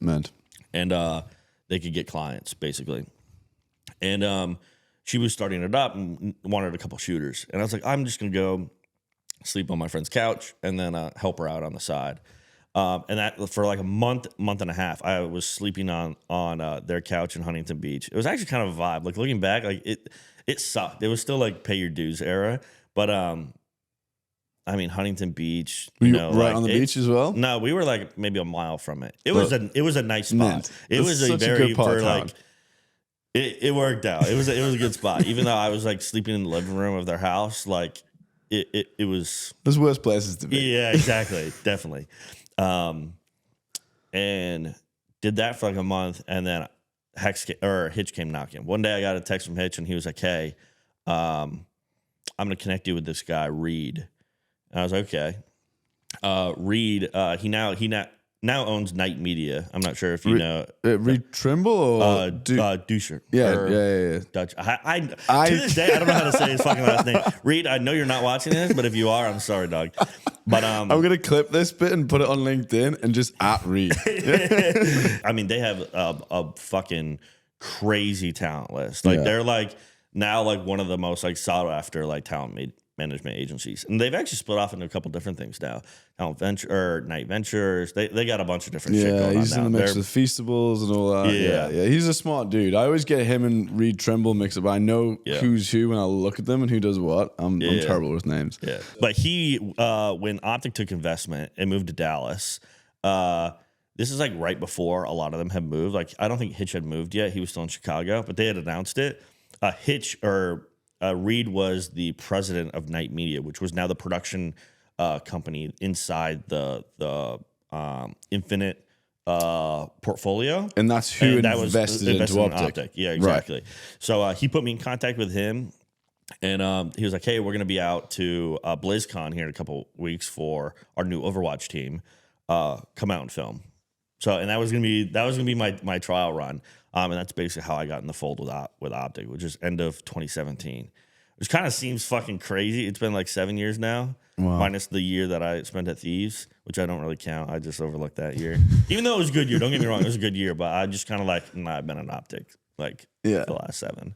And they could get clients basically. And she was starting it up and wanted a couple shooters. And I was like, I'm just going to go sleep on my friend's couch and then help her out on the side. And that for like a month and a half, I was sleeping on their couch in Huntington Beach. It was actually kind of a vibe. Like looking back, like it sucked. It was still like pay your dues era, but I mean Huntington Beach, you know, right like, on the beach as well. No, we were like maybe a mile from it. It was a nice spot. Mint. It was a very for like. It worked out. It was a good spot, even though I was like sleeping in the living room of their house. Like it was. There's worse places to be. Yeah, exactly, definitely. And did that for like a month, and then Hitch came knocking. One day I got a text from Hitch, and he was like, "Hey, I'm gonna connect you with this guy, Reed." And I was like, "Okay." Reed, he now owns Night Media. I'm not sure if you know Reed Trimble or Duscher. Yeah. Dutch. To this day, I don't know how to say his fucking last name. Reed, I know you're not watching this, but if you are, I'm sorry, dog. But I'm gonna clip this bit and put it on LinkedIn and just at Reed. I mean, they have a fucking crazy talent list. Like they're like now like one of the most like sought after like talent management agencies, and they've actually split off into a couple different things now. Night Ventures. They got a bunch of different shit going on now. He's in the mix of Feastables and all that. Yeah. He's a smart dude. I always get him and Reed Trimble mixed up. I know who's who when I look at them and who does what. I'm terrible with names. Yeah, but he when Optic took investment and moved to Dallas. This is like right before a lot of them had moved. Like I don't think Hitch had moved yet. He was still in Chicago, but they had announced it. Reed was the president of Night Media, which was now the production company inside the Infinite portfolio. And that's who invested into Optic. Yeah, exactly. Right. So he put me in contact with him, and he was like, hey, we're going to be out to BlizzCon here in a couple weeks for our new Overwatch team. Come out and film. So, and that was gonna be my trial run, and that's basically how I got in the fold with Optic, which is end of 2017. Which kind of seems fucking crazy. It's been like 7 years now, minus the year that I spent at Thieves, which I don't really count. I just overlooked that year, even though it was a good year. Don't get me wrong, it was a good year, but I just kind of like, I've been an Optic like the last 7.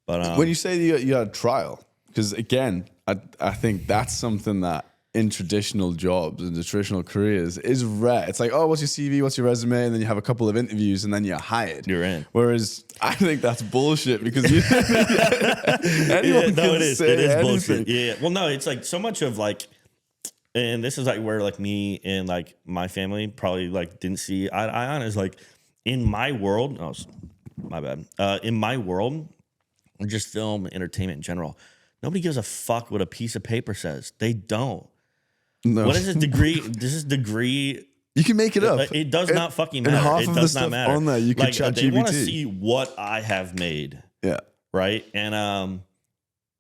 But when you say you had a trial, because again, I think that's something that in traditional jobs and the traditional careers is rare. It's like, oh, what's your CV? What's your resume? And then you have a couple of interviews and then you're hired. You're in. Whereas I think that's bullshit because anyone can say it is anything. Bullshit. Yeah. Well, no, it's like so much of like, and this is like where like me and like my family probably like didn't see eye on is like in my world. Oh, my bad. In my world, just film entertainment in general. Nobody gives a fuck what a piece of paper says. They don't. No. What is this degree? This is degree. You can make it up. It does not fucking matter. Half it of does the not stuff matter. On there, you can like, chat they GPT. want to see what I have made. Yeah. Right. And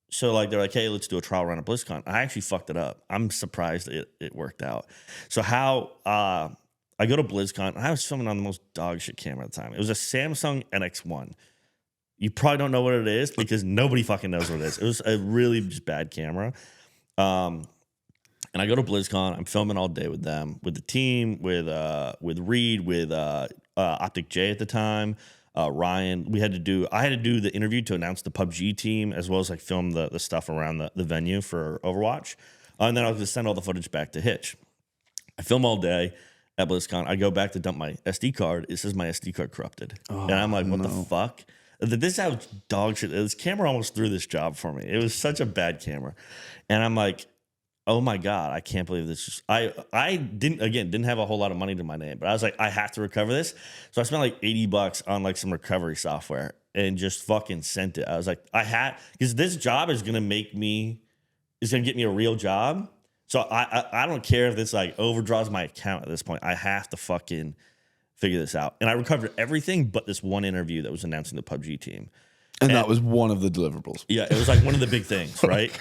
so like they're like, hey, let's do a trial run at BlizzCon. I actually fucked it up. I'm surprised it worked out. So how I go to BlizzCon and I was filming on the most dog shit camera at the time. It was a Samsung NX1. You probably don't know what it is because nobody fucking knows what it is. It was a really just bad camera. And I go to BlizzCon. I'm filming all day with them, with the team, with Reed, with Optic J at the time, Ryan. I had to do the interview to announce the PUBG team, as well as like film the stuff around the venue for Overwatch. And then I was going to send all the footage back to Hitch. I film all day at BlizzCon. I go back to dump my SD card. It says my SD card corrupted. And I'm like, what the fuck? This is how dog shit. This camera almost threw this job for me. It was such a bad camera. And I'm like, oh my God, I can't believe this. I didn't have a whole lot of money to my name, but I was like, I have to recover this. So I spent like $80 on like some recovery software and just fucking sent it. I was like, because this job is going to get me a real job. So I don't care if this like overdraws my account at this point. I have to fucking figure this out. And I recovered everything but this one interview that was announcing the PUBG team. And that was one of the deliverables. Yeah, it was like one of the big things, right?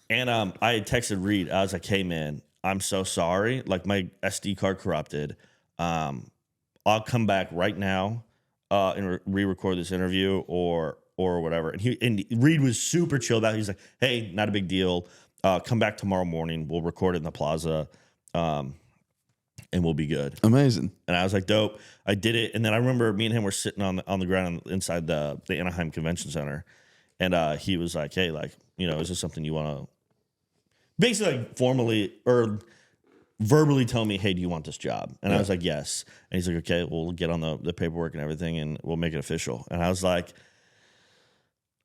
And I had texted Reed. I was like, hey, man, I'm so sorry. Like, my SD card corrupted. I'll come back right now and re-record this interview or whatever. And Reed was super chill about it. He's like, hey, not a big deal. Come back tomorrow morning. We'll record it in the plaza, and we'll be good. Amazing. And I was like, dope. I did it. And then I remember me and him were sitting on the ground inside the Anaheim Convention Center. And he was like, hey, like, is this something you want to basically like formally or verbally tell me, hey, do you want this job? And I was like, yes. And he's like, okay, we'll get on the paperwork and everything and we'll make it official. And I was like,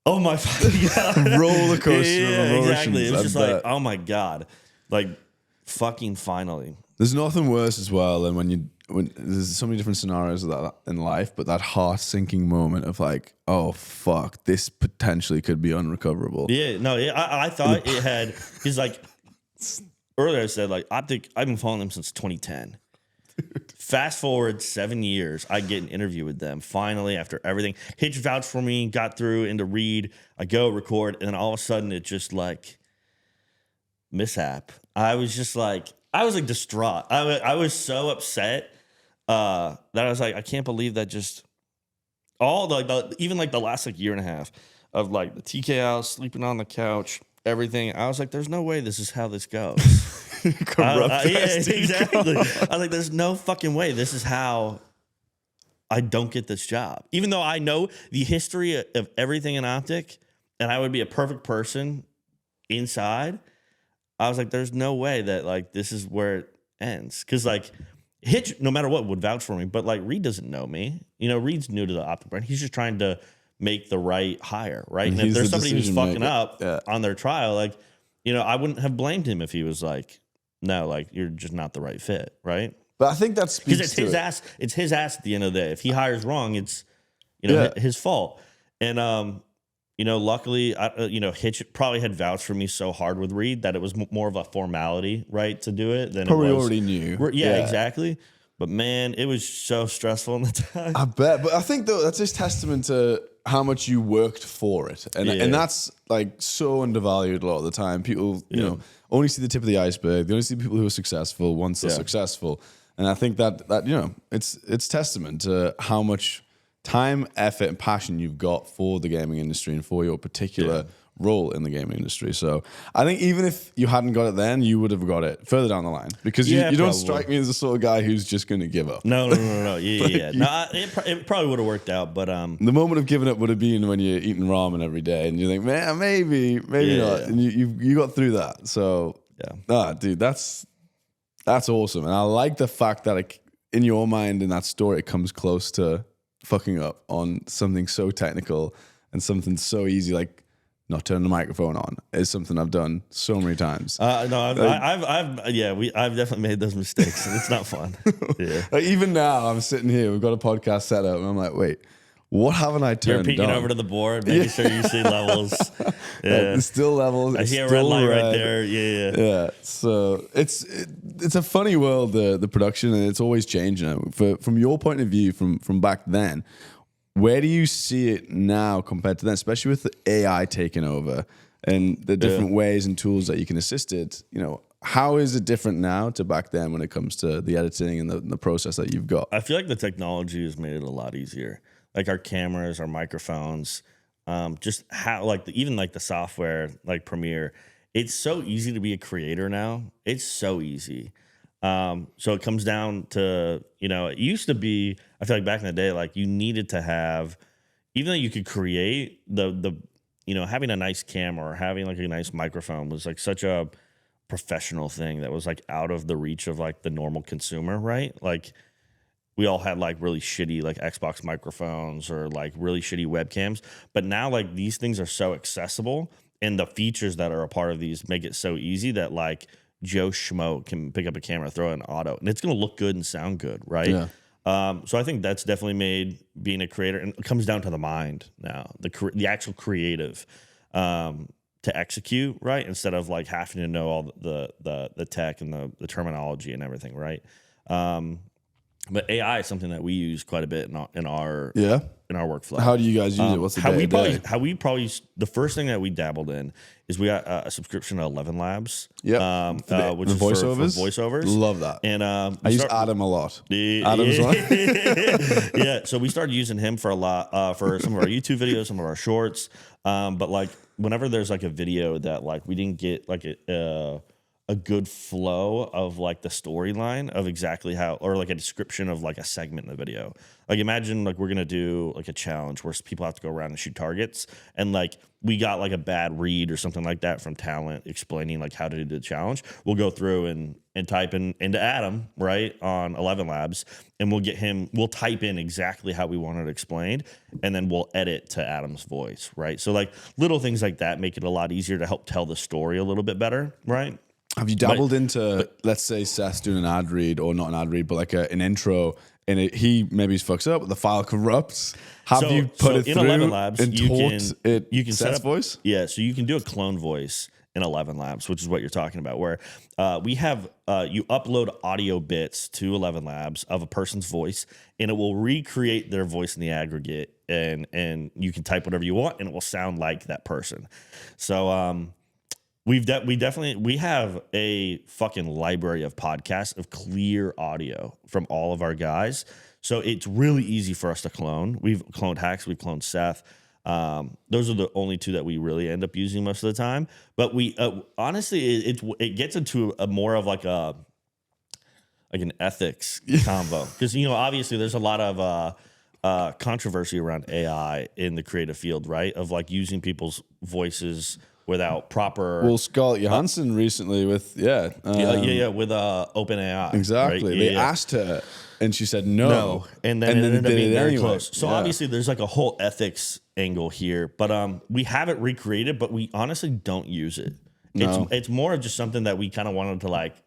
oh my fucking God. Roller coaster of emotions. Exactly. It was just like, oh my God. Like, fucking finally. There's nothing worse as well than when there's so many different scenarios of that in life, but that heart sinking moment of like, oh fuck, this potentially could be unrecoverable. Yeah, no, I thought it had, because like earlier I said, like Optic, I've been following them since 2010. Dude. Fast forward 7 years, I get an interview with them. Finally, after everything, Hitch vouched for me, got through into Reed. I go record, and then all of a sudden it just like mishap. I was distraught. I was so upset that I was like, I can't believe that just all even like the last like year and a half of like the TK house, sleeping on the couch, everything. I was like, there's no way this is how this goes. Yeah, exactly. I was like, there's no fucking way this is how I don't get this job. Even though I know the history of everything in Optic and I would be a perfect person inside, I was like, there's no way that like this is where it ends. Because like Hitch, no matter what, would vouch for me. But like Reed doesn't know me. Reed's new to the Optic brand. He's just trying to make the right hire, right? And if there's somebody who's fucking up on their trial, like, I wouldn't have blamed him if he was like, no, like you're just not the right fit, right? But I think that's because it's his ass. It's his ass at the end of the day. If he hires wrong, it's his fault. And luckily, Hitch probably had vouched for me so hard with Reed that it was more of a formality, right, to do it than probably it was. Already knew. Yeah, exactly. But man, it was so stressful in the time. I bet. But I think though that's just testament to how much you worked for it, and that's like so undervalued a lot of the time. People, only see the tip of the iceberg. They only see people who are successful once they're successful. And I think that it's testament to how much time, effort, and passion you've got for the gaming industry and for your particular role in the gaming industry. So I think even if you hadn't got it then, you would have got it further down the line because you don't strike me as the sort of guy who's just going to give up. No. Yeah. It probably would have worked out, but the moment of giving up would have been when you're eating ramen every day and you think, man, maybe not, and you got through that. So dude, that's awesome, and I like the fact that in your mind in that story it comes close to fucking up on something so technical and something so easy like not turning the microphone on is something I've done so many times. I've definitely made those mistakes and it's not fun. Yeah. Like even now I'm sitting here, we've got a podcast set up and I'm like, wait, what haven't I turned on? You're peeking over to the board, making sure you see levels. Yeah. There's still levels. I see a red light right there. Yeah. So it's a funny world, the production, and it's always changing. From your point of view, from back then, where do you see it now compared to then, especially with the AI taking over and the different ways and tools that you can assist it? How is it different now to back then when it comes to the editing and the process that you've got? I feel like the technology has made it a lot easier. Like our cameras, our microphones, just how even the software like Premiere, it's so easy to be a creator now. It's so easy. So it comes down to, it used to be, I feel like back in the day, like you needed to have, even though you could create having a nice camera or having like a nice microphone was like such a professional thing that was like out of the reach of like the normal consumer, right? Like we all had like really shitty like Xbox microphones or like really shitty webcams. But now like these things are so accessible and the features that are a part of these make it so easy that like Joe Schmo can pick up a camera, throw in auto, and it's going to look good and sound good, right? Yeah. So I think that's definitely made being a creator, and it comes down to the mind now, the actual creative to execute, right? Instead of like having to know all the tech and the terminology and everything, right? But AI is something that we use quite a bit in our workflow. How do you guys use it? What's the how we probably the first thing that we dabbled in is we got a subscription to 11 Labs. Yeah, which is voiceovers. for voiceovers. Love that. And I use Adam a lot. Adam's one. Yeah, so we started using him for a lot for some of our YouTube videos, some of our shorts. But like whenever there's like a video that like we didn't get like a good flow of like the storyline of exactly how, or like a description of like a segment in the video. Like imagine like we're gonna do like a challenge where people have to go around and shoot targets, and like we got like a bad read or something like that from talent explaining like how to do the challenge. We'll go through and type into Adam, right, on 11 Labs, and we'll type in exactly how we want it explained, and then we'll edit to Adam's voice, right? So like little things like that make it a lot easier to help tell the story a little bit better, right? Have you dabbled into, let's say Seth's doing an ad read, or not an ad read, but like an intro, and he maybe fucks up, the file corrupts. Have you put it through 11 Labs, and you can set Seth's up voice? Yeah, so you can do a clone voice in 11 Labs, which is what you're talking about, where we have you upload audio bits to 11 Labs of a person's voice, and it will recreate their voice in the aggregate, and you can type whatever you want, and it will sound like that person. So we have a fucking library of podcasts of clear audio from all of our guys. So it's really easy for us to clone. We've cloned Hex, we've cloned Seth. Those are the only two that we really end up using most of the time. But we honestly, it gets into a more of like an ethics combo, because obviously there's a lot of controversy around AI in the creative field, right? Of like using people's voices without proper. Well, Scarlett Johansson recently with with OpenAI. Exactly. Right? They asked her, and she said no, and then it ended up being very anyway. close. So obviously, there's like a whole ethics angle here, but we have it recreated, but we honestly don't use it. No. It's more of just something that we kind of wanted to like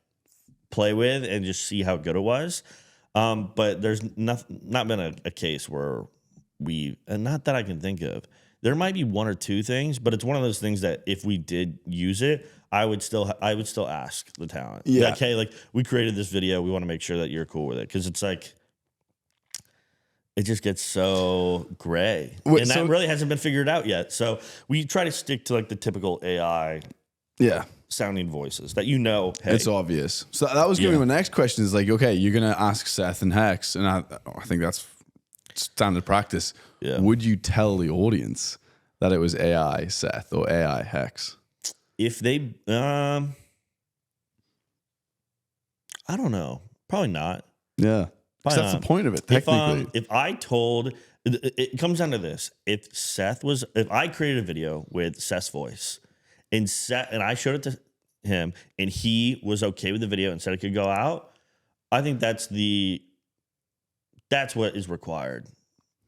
play with and just see how good it was. But there's not been a case where and not that I can think of. There might be one or two things, but it's one of those things that if we did use it, I would still ask the talent. Yeah. Like, hey, like we created this video. We want to make sure that you're cool with it. Because it's like, it just gets so gray. And that really hasn't been figured out yet. So we try to stick to like the typical AI sounding voices that hey. It's obvious. So that was going to be my next question is like, okay, you're going to ask Seth and Hex, and I think that's standard practice. Yeah. Would you tell the audience that it was AI Seth or AI Hex? If they, I don't know. Probably not. Yeah. Probably that's the point of it, technically. If I told, it comes down to this. If I created a video with Seth's voice and I showed it to him and he was okay with the video and said it could go out, I think that's what is required.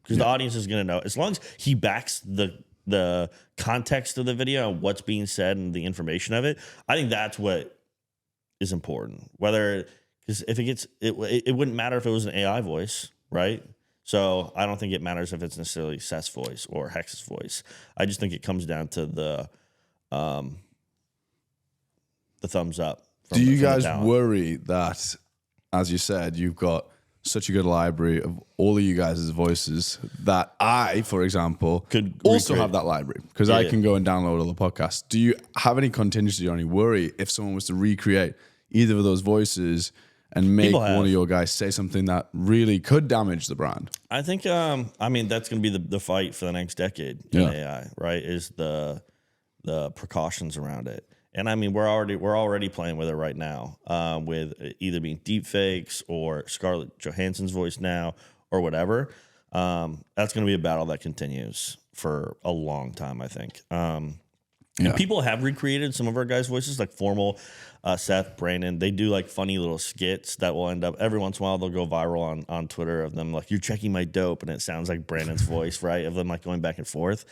Because the audience is going to know. As long as he backs the context of the video and what's being said and the information of it, I think that's what is important. Because if it wouldn't matter if it was an AI voice, right? So I don't think it matters if it's necessarily Seth's voice or Hex's voice. I just think it comes down to the thumbs up. Do you guys worry that, as you said, you've got such a good library of all of you guys' voices that I, for example, could also have that library because I can go and download all the podcasts. Do you have any contingency or any worry if someone was to recreate either of those voices and make one of your guys say something that really could damage the brand? I think, that's going to be the fight for the next decade in AI, right? Is the precautions around it. And I mean, we're already playing with it right now, with either being deep fakes or Scarlett Johansson's voice now or whatever. That's going to be a battle that continues for a long time, I think. And people have recreated some of our guys' voices, like Formal, Seth, Brandon. They do like funny little skits that will end up every once in a while. They'll go viral on Twitter of them like, "You're checking my dope," and it sounds like Brandon's voice, right? Of them like going back and forth.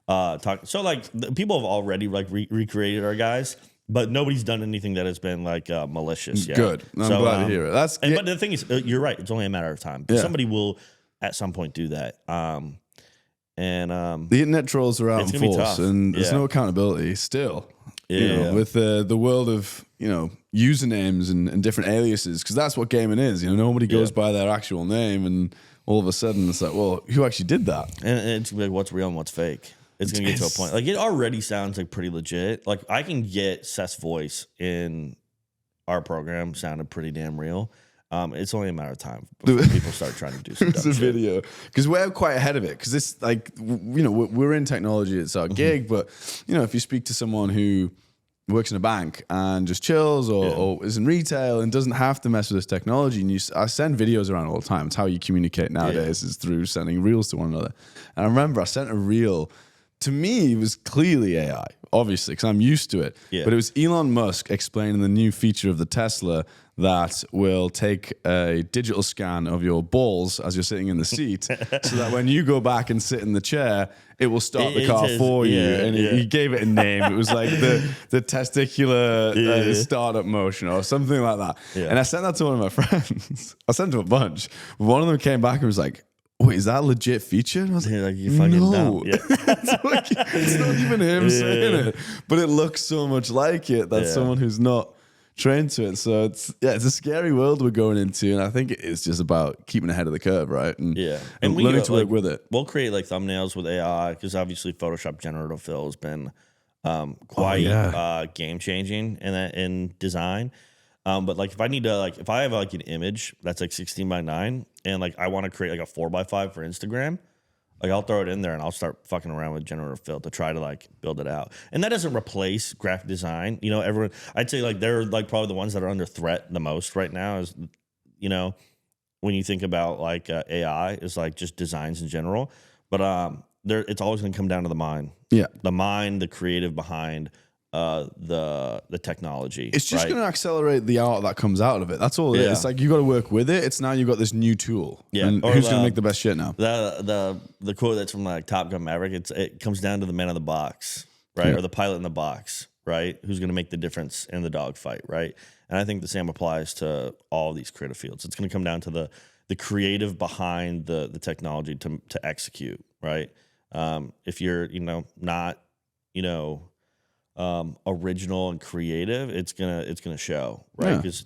So like people have already like recreated our guys, but nobody's done anything that has been like malicious yet. Good. I'm glad to hear it. But the thing is, you're right. It's only a matter of time. Yeah. Somebody will at some point do that. The internet trolls are out in force, and there's no accountability still. With the world of usernames and different aliases, because that's what gaming is. Nobody goes by their actual name, and all of a sudden it's like, well, who actually did that? And it's like, what's real and what's fake. It's gonna get to a point. Like, it already sounds like pretty legit. Like, I can get Seth's voice in our program sounded pretty damn real. It's only a matter of time before people start trying to do some dumb shit. Video, because we're quite ahead of it. Because it's like, we're in technology, it's our gig. But if you speak to someone who works in a bank and just chills, or is in retail and doesn't have to mess with this technology, and I send videos around all the time. It's how you communicate nowadays, is through sending reels to one another. And I remember I sent a reel. To me, it was clearly AI, obviously, because I'm used to it. Yeah. But it was Elon Musk explaining the new feature of the Tesla that will take a digital scan of your balls as you're sitting in the seat, so that when you go back and sit in the chair, it will start the car for you. And he gave it a name. It was like the testicular startup motion or something like that. Yeah. And I sent that to one of my friends. I sent to a bunch. One of them came back and was like, "Wait, is that a legit feature?" And I was like, "You fucking dumb." Yeah. It's not even him saying it, but it looks so much like it that someone who's not trained to it. So it's a scary world we're going into, and I think it's just about keeping ahead of the curve, right? And learning to work with it. We'll create like thumbnails with AI, because obviously Photoshop generative fill has been quite game changing in design. But like, if I need to, like, if I have like an image that's like 16 by 9 and like I want to create like a 4 by 5 for Instagram, like I'll throw it in there and I'll start fucking around with generative fill to try to like build it out. And that doesn't replace graphic design. Everyone, I'd say like they're like probably the ones that are under threat the most right now is, when you think about like AI is like just designs in general. But it's always going to come down to the mind. Yeah. The mind, the creative behind the technology. It's just going to accelerate the art that comes out of it. That's all it is. It's like you got to work with it. It's now you got this new tool. Yeah. And who's going to make the best shit now? The quote that's from like Top Gun Maverick. It comes down to the man in the box, right, or the pilot in the box, right? Who's going to make the difference in the dogfight, right? And I think the same applies to all these creative fields. It's going to come down to the creative behind the technology to execute, right? If you're not original and creative, it's gonna show, right? Because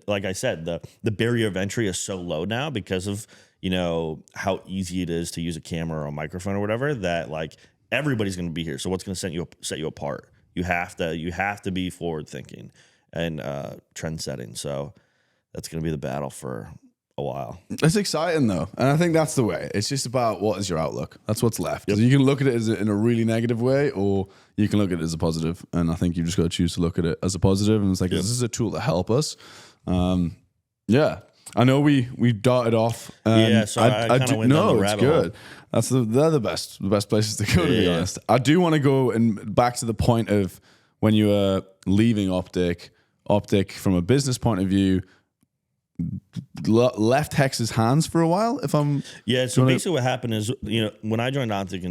like I said, the barrier of entry is so low now because of how easy it is to use a camera or a microphone or whatever, that like everybody's gonna be here. So what's gonna set you apart? You have to be forward thinking and trend setting. So that's gonna be the battle for a while. It's exciting though, and I think that's the way. It's just about what is your outlook. That's what's left. You can look at it as in a really negative way, or you can look at it as a positive. And I think you just got to choose to look at it as a positive. And it's like, this is a tool to help us. I know we darted off. So I kind of went down the rabbit hole. Good. They're the best places to go, to be honest. I do want to go and back to the point of when you were leaving Optic from a business point of view, left Hex's hands for a while. So basically what happened is, when I joined Optic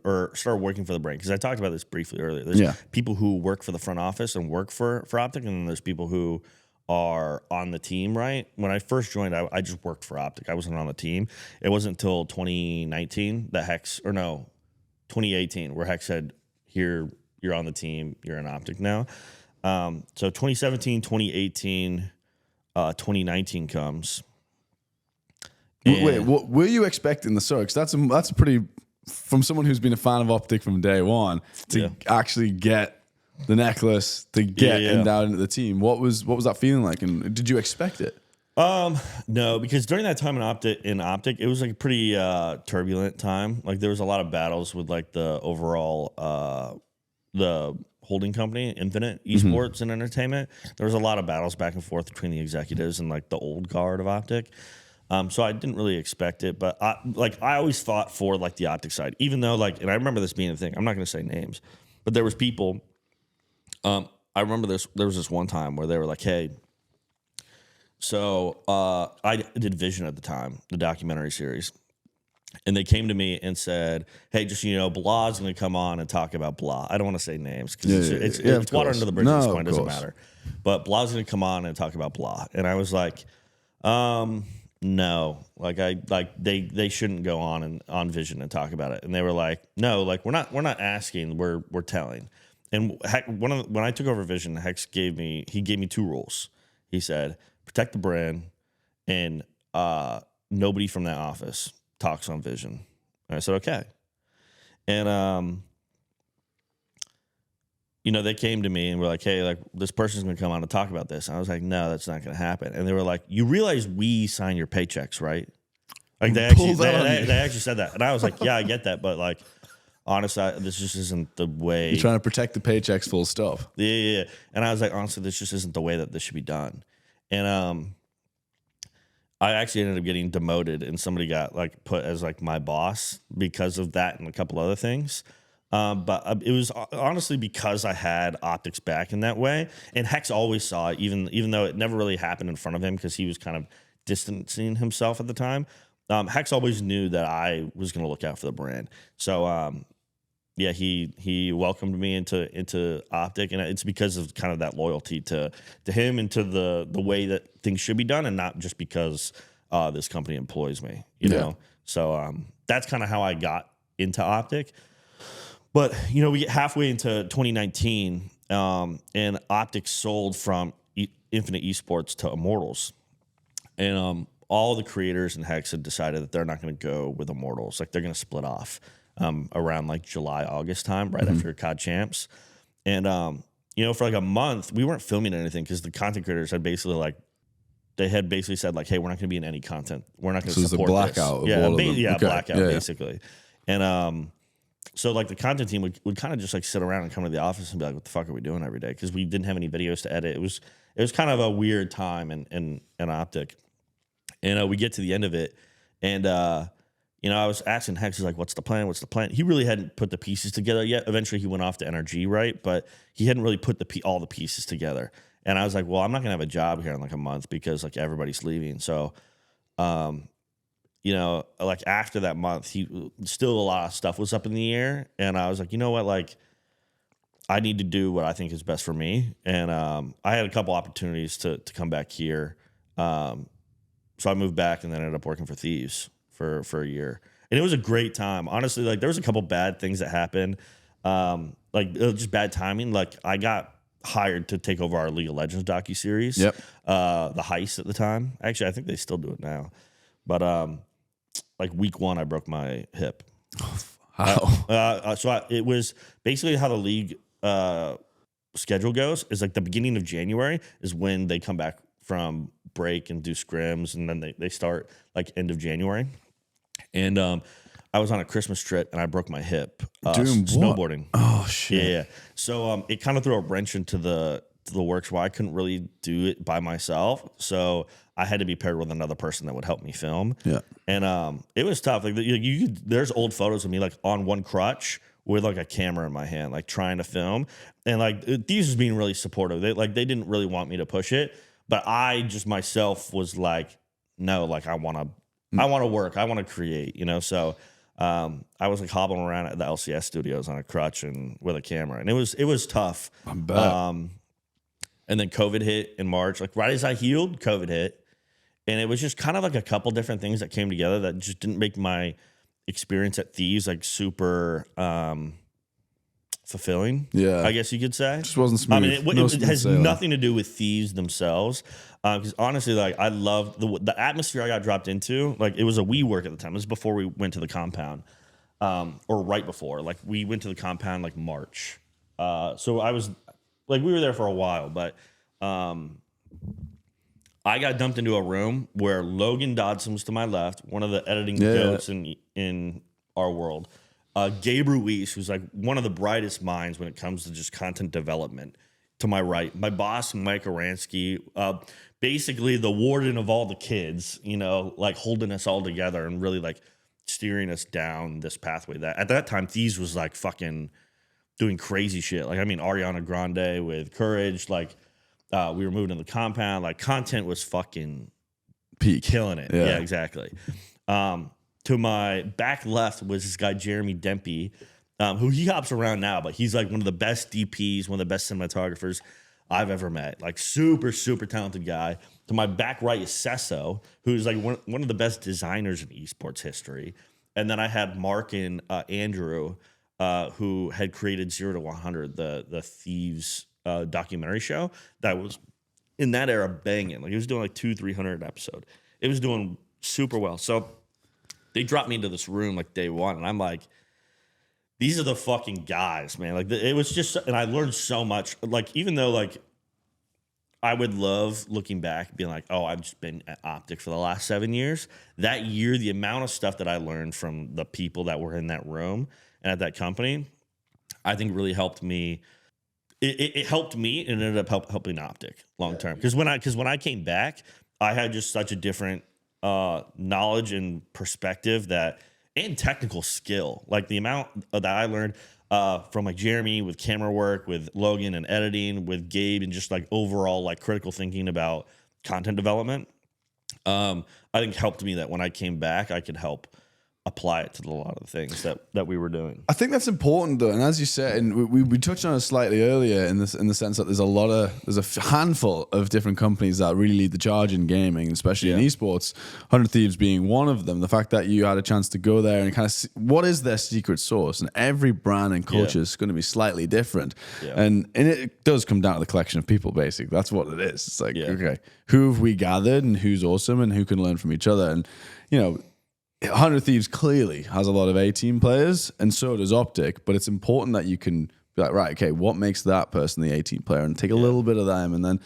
or started working for the brand, because I talked about this briefly earlier, there's people who work for the front office and work for Optic, and then there's people who are on the team, right? When I first joined, I just worked for Optic. I wasn't on the team. It wasn't until 2019 that 2018, where Hex said, "Here, you're on the team, you're in Optic now." So 2017, 2018, 2019 comes. Wait, what were you expecting? Because that's a pretty, from someone who's been a fan of Optic from day one, to actually get the necklace, to get endowed into the team. What was that feeling like, and did you expect it? No, because during that time in Optic, it was like a pretty turbulent time. Like there was a lot of battles with like the overall the holding company, Infinite Esports and Entertainment. There was a lot of battles back and forth between the executives and like the old guard of Optic. So I didn't really expect it, but I always fought for like the Optic side, even though like, and I remember this being a thing. I'm not going to say names, but there was people. I remember there was this one time where they were like, "Hey." So I did Vision at the time, the documentary series. And they came to me and said, "Hey, just Blah's going to come on and talk about blah." I don't want to say names because it's water under the bridge at this point. It doesn't matter. But Blah's going to come on and talk about blah. And I was like, no, they shouldn't go on Vision and talk about it. And they were like, "No, like we're not asking, we're telling." And when I took over Vision, Hex gave me 2 rules. He said, "Protect the brand, and nobody from that office talks on Vision." And I said, "Okay." And they came to me and were like, "Hey, like this person's gonna come on to talk about this." And I was like, "No, that's not gonna happen." And they were like, "You realize we sign your paychecks, right?" Like they actually said that. And I was like, "Yeah, I get that, but like honestly, this just isn't the way." You're trying to protect the paychecks, full stop. Yeah. And I was like, honestly, this just isn't the way that this should be done. And I actually ended up getting demoted, and somebody got like put as like my boss because of that and a couple other things. But it was honestly because I had Optics back in that way, and Hex always saw it, even though it never really happened in front of him because he was kind of distancing himself at the time. Hex always knew that I was going to look out for the brand. So yeah, he welcomed me into Optic, and it's because of kind of that loyalty to him and to the way that things should be done, and not just because this company employs me, you know. So that's kind of how I got into Optic. But we get halfway into 2019, and Optic sold from Infinite Esports to Immortals, and all the creators and Hex had decided that they're not going to go with Immortals, like they're going to split off. Around like July, August time, right after COD Champs. And, for like a month, we weren't filming anything because the content creators had basically said like, "Hey, we're not going to be in any content. We're not going to support this." So it's a blackout. Blackout basically. And so like the content team would kind of just like sit around and come to the office and be like, "What the fuck are we doing every day?" Because we didn't have any videos to edit. It was kind of a weird time in Optic. And we get to the end of it, and I was asking Hex, like, "What's the plan? What's the plan?" He really hadn't put the pieces together yet. Eventually, he went off to NRG, right? But he hadn't really put all the pieces together. And I was like, "Well, I'm not gonna have a job here in like a month because like everybody's leaving." So, like after that month, he still a lot of stuff was up in the air, and I was like, "You know what? Like, I need to do what I think is best for me." And I had a couple opportunities to come back here, so I moved back and then ended up working for Thieves for a year, and it was a great time. Honestly, like there was a couple bad things that happened, like just bad timing. Like I got hired to take over our League of Legends docuseries. Yep. The Heist at the time. Actually, I think they still do it now. But like week 1, I broke my hip. How? It was basically how the league schedule goes. Is like the beginning of January is when they come back from break and do scrims, and then they start like end of January. And I was on a Christmas trip and I broke my hip snowboarding. Oh shit! Yeah. So it kind of threw a wrench into the works where I couldn't really do it by myself. So I had to be paired with another person that would help me film. Yeah. And it was tough. Like there's old photos of me like on one crutch with like a camera in my hand, like trying to film. And like Thieves was being really supportive. They didn't really want me to push it, but I just myself was like, no, like I want to work. I want to create, So I was like hobbling around at the LCS studios on a crutch and with a camera, and it was tough. I bet. And then COVID hit in March. Like right as I healed, COVID hit, and it was just kind of like a couple different things that came together that just didn't make my experience at Thieves like super fulfilling. Yeah, I guess you could say. Just wasn't smooth. I mean, it has nothing to do with Thieves themselves. Because honestly, like I love the atmosphere I got dropped into. Like it was a WeWork at the time. This was before we went to the compound, or right before. Like we went to the compound like March. So I was like we were there for a while, but I got dumped into a room where Logan Dodson was to my left, one of the editing goats in our world. Gabe Ruiz, who's like one of the brightest minds when it comes to just content development. To my right, my boss, Mike Aransky, basically the warden of all the kids, you know, like holding us all together and really like steering us down this pathway. That at that time, Thieves was like fucking doing crazy shit. Like, I mean, Ariana Grande with Courage, like we were moving to the compound, like content was fucking Peak. killing it. Yeah, exactly. To my back left was this guy, Jeremy Dempy, who he hops around now, but he's like one of the best DPs, one of the best cinematographers I've ever met. Like super, super talented guy. To my back right is Sesso, who's like one of the best designers in esports history. And then I had Mark and Andrew, who had created 0 to 100, the Thieves documentary show that was in that era banging. Like it was doing like 200-300 an episode. It was doing super well. So they dropped me into this room like day one, and I'm like, these are the fucking guys, man. Like it was just, and I learned so much. Like even though like I would love looking back, being like, oh, I've just been at Optic for the last 7 years. That year, the amount of stuff that I learned from the people that were in that room and at that company, I think really helped me. It helped me and it ended up helping Optic long term. Because when I came back, I had just such a different knowledge and perspective and technical skill. Like the amount that I learned from like Jeremy with camera work, with Logan and editing, with Gabe and just like overall like critical thinking about content development, I think helped me that when I came back, I could help apply it to a lot of the things that we were doing. I think that's important though, and as you said, and we touched on it slightly earlier in the sense that there's a handful of different companies that really lead the charge in gaming, especially in esports. 100 Thieves being one of them. The fact that you had a chance to go there and kind of see what is their secret sauce, and every brand and culture is going to be slightly different, and it does come down to the collection of people. Basically, that's what it is. It's like okay, who have we gathered, and who's awesome, and who can learn from each other, and you know. 100 Thieves clearly has a lot of A-team players, and so does Optic, but it's important that you can be like, right, okay, what makes that person the A-team player, and take a little bit of them, and then,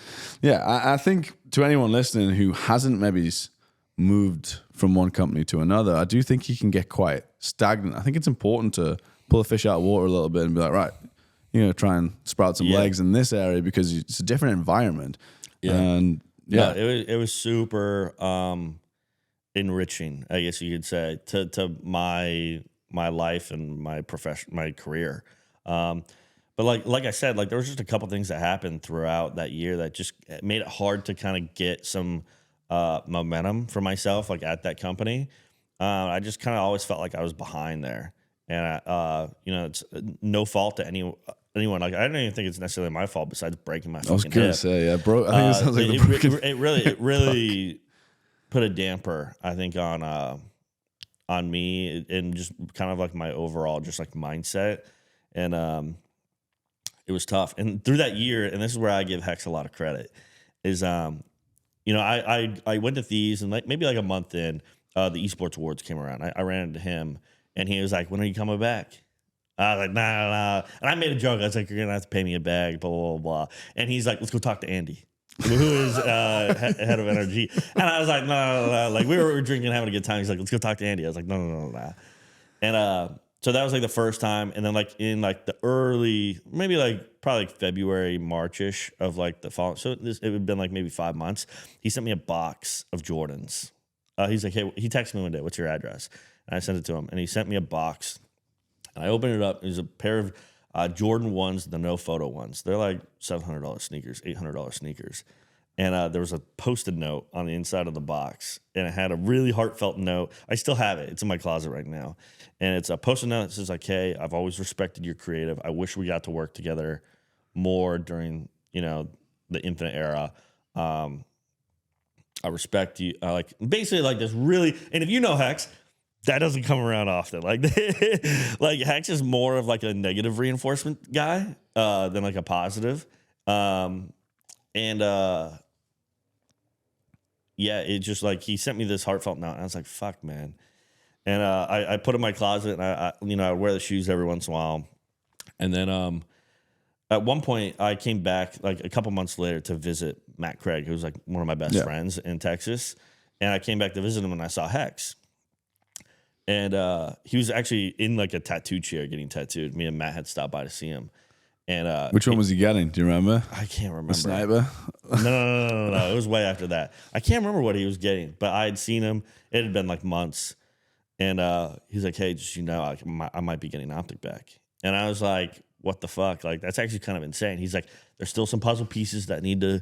I think to anyone listening who hasn't maybe moved from one company to another, I do think you can get quite stagnant. I think it's important to pull a fish out of water a little bit and be like, right, try and sprout some legs in this area because it's a different environment. And it was super... enriching, I guess you could say, to my life and my profession, my career. But like I said, like there was just a couple things that happened throughout that year that just made it hard to kind of get some momentum for myself, like at that company. I just kind of always felt like I was behind there, and it's no fault to anyone. Like I don't even think it's necessarily my fault, besides breaking my. I was gonna say, bro. I think it sounds like the broken. It really put a damper, I think, on me and just kind of like my overall just like mindset, and it was tough. And through that year, and this is where I give Hex a lot of credit, is I went to Thieves, and like maybe like a month in, the esports awards came around. I ran into him, and he was like, "When are you coming back?" I was like, nah. And I made a joke. I was like, "You're gonna have to pay me a bag, blah blah blah." And he's like, "Let's go talk to Andy." Who is head of NRG. And I was like, no. Like, we were drinking, having a good time. He's like, let's go talk to Andy. I was like, no. And so that was like the first time. And then like in like the early, maybe like probably like February, March-ish of like the fall. So it had been like maybe 5 months. He sent me a box of Jordans. He's like, hey, he texted me one day, what's your address? And I sent it to him. And he sent me a box. And I opened it up. It was a pair of Jordan 1s, the no photo ones. They're like $700 sneakers, $800 sneakers. And there was a Post-it note on the inside of the box. And it had a really heartfelt note. I still have it. It's in my closet right now. And it's a Post-it note that says like, hey, I've always respected your creative. I wish we got to work together more during, the Infinite era. I respect you. Basically like this really, and if you know Hex, that doesn't come around often. Like, like Hex is more of like a negative reinforcement guy than like a positive. It just like he sent me this heartfelt note, and I was like, "Fuck, man." And I put it in my closet, and I wear the shoes every once in a while. And then at one point, I came back like a couple months later to visit Matt Craig, who's like one of my best friends in Texas. And I came back to visit him, and I saw Hex. And he was actually in like a tattoo chair getting tattooed. Me and Matt had stopped by to see him. And which one was he getting? Do you remember? I can't remember. The sniper? No. It was way after that. I can't remember what he was getting, but I had seen him. It had been like months. And he's like, hey, just I might be getting Optic back. And I was like, what the fuck? Like, that's actually kind of insane. He's like, there's still some puzzle pieces that need to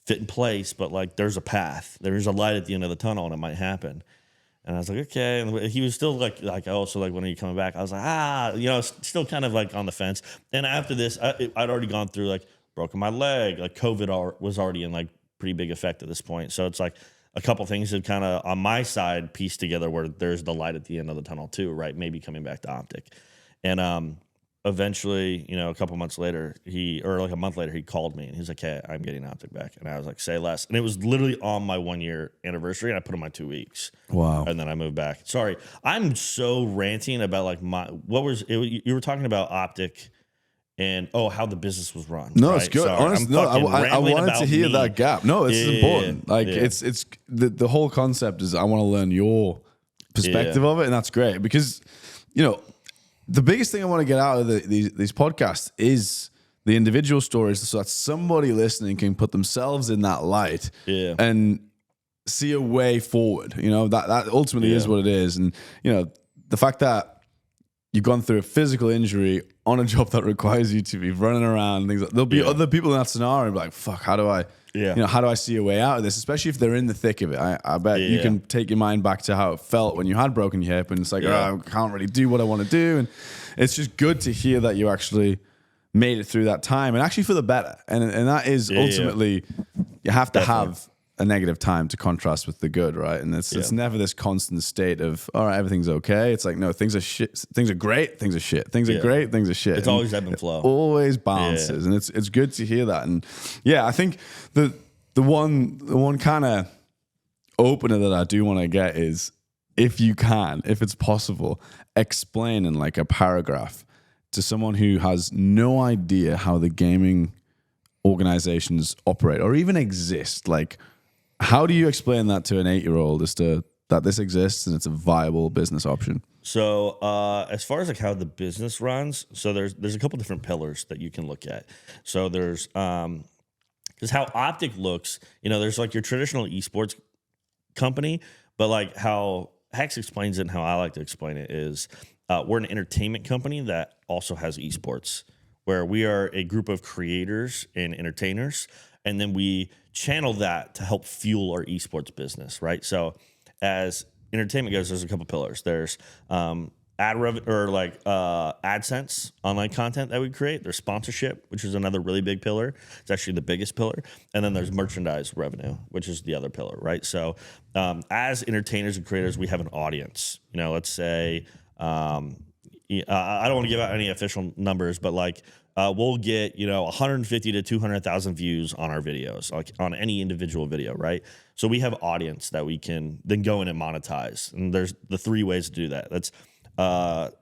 fit in place, but like there's a path. There's a light at the end of the tunnel and it might happen. And I was like, okay. And he was still like, oh, so like, when are you coming back? I was like, still kind of like on the fence. And after this, I'd already gone through like broken my leg. Like COVID was already in like pretty big effect at this point. So it's like a couple things that kind of on my side pieced together where there's the light at the end of the tunnel too, right? Maybe coming back to Optic. And eventually, a couple months later, like a month later, he called me and he's like, hey, I'm getting Optic back. And I was like, say less. And it was literally on my 1 year anniversary and I put in my 2 weeks. Wow. And then I moved back. Sorry. I'm so ranting about like you were talking about Optic and how the business was run. No, right? it's good. Sorry, Honestly, I wanted to hear that gap. No, it's important. Like it's the whole concept is I want to learn your perspective of it. And that's great because, the biggest thing I want to get out of these podcasts is the individual stories so that somebody listening can put themselves in that light and see a way forward. That ultimately is what it is. And, the fact that you've gone through a physical injury on a job that requires you to be running around, things like there'll be other people in that scenario like, fuck, how do I how do I see a way out of this? Especially if they're in the thick of it. I bet you can take your mind back to how it felt when you had broken your hip and it's like, I can't really do what I want to do. And it's just good to hear that you actually made it through that time and actually for the better. And that is ultimately, you have to have a negative time to contrast with the good, right? And it's never this constant state of, all right, everything's okay. It's like, no, things are shit. Things are great. Things are shit. Things are great. Things are shit. It's always ebb and flow. Always bounces. And it's good to hear that. And I think the one kind of opener that I do want to get is if it's possible, explain in like a paragraph to someone who has no idea how the gaming organizations operate or even exist. Like, how do you explain that to an 8-year-old as to that this exists and it's a viable business option? So as far as like how the business runs, so there's a couple different pillars that you can look at. So there's because how Optic looks, there's like your traditional esports company, but like how Hex explains it and how I like to explain it is we're an entertainment company that also has esports, where we are a group of creators and entertainers, and then we channel that to help fuel our esports business, right? So as entertainment goes, there's a couple pillars. There's AdSense, online content that we create. There's sponsorship, which is another really big pillar. It's actually the biggest pillar. And then there's merchandise revenue, which is the other pillar, right? So as entertainers and creators, we have an audience. Let's say, I don't want to give out any official numbers, but like we'll get 150 to 200,000 views on our videos, like on any individual video, right? So we have audience that we can then go in and monetize, and there's the 3 ways to do that. That's the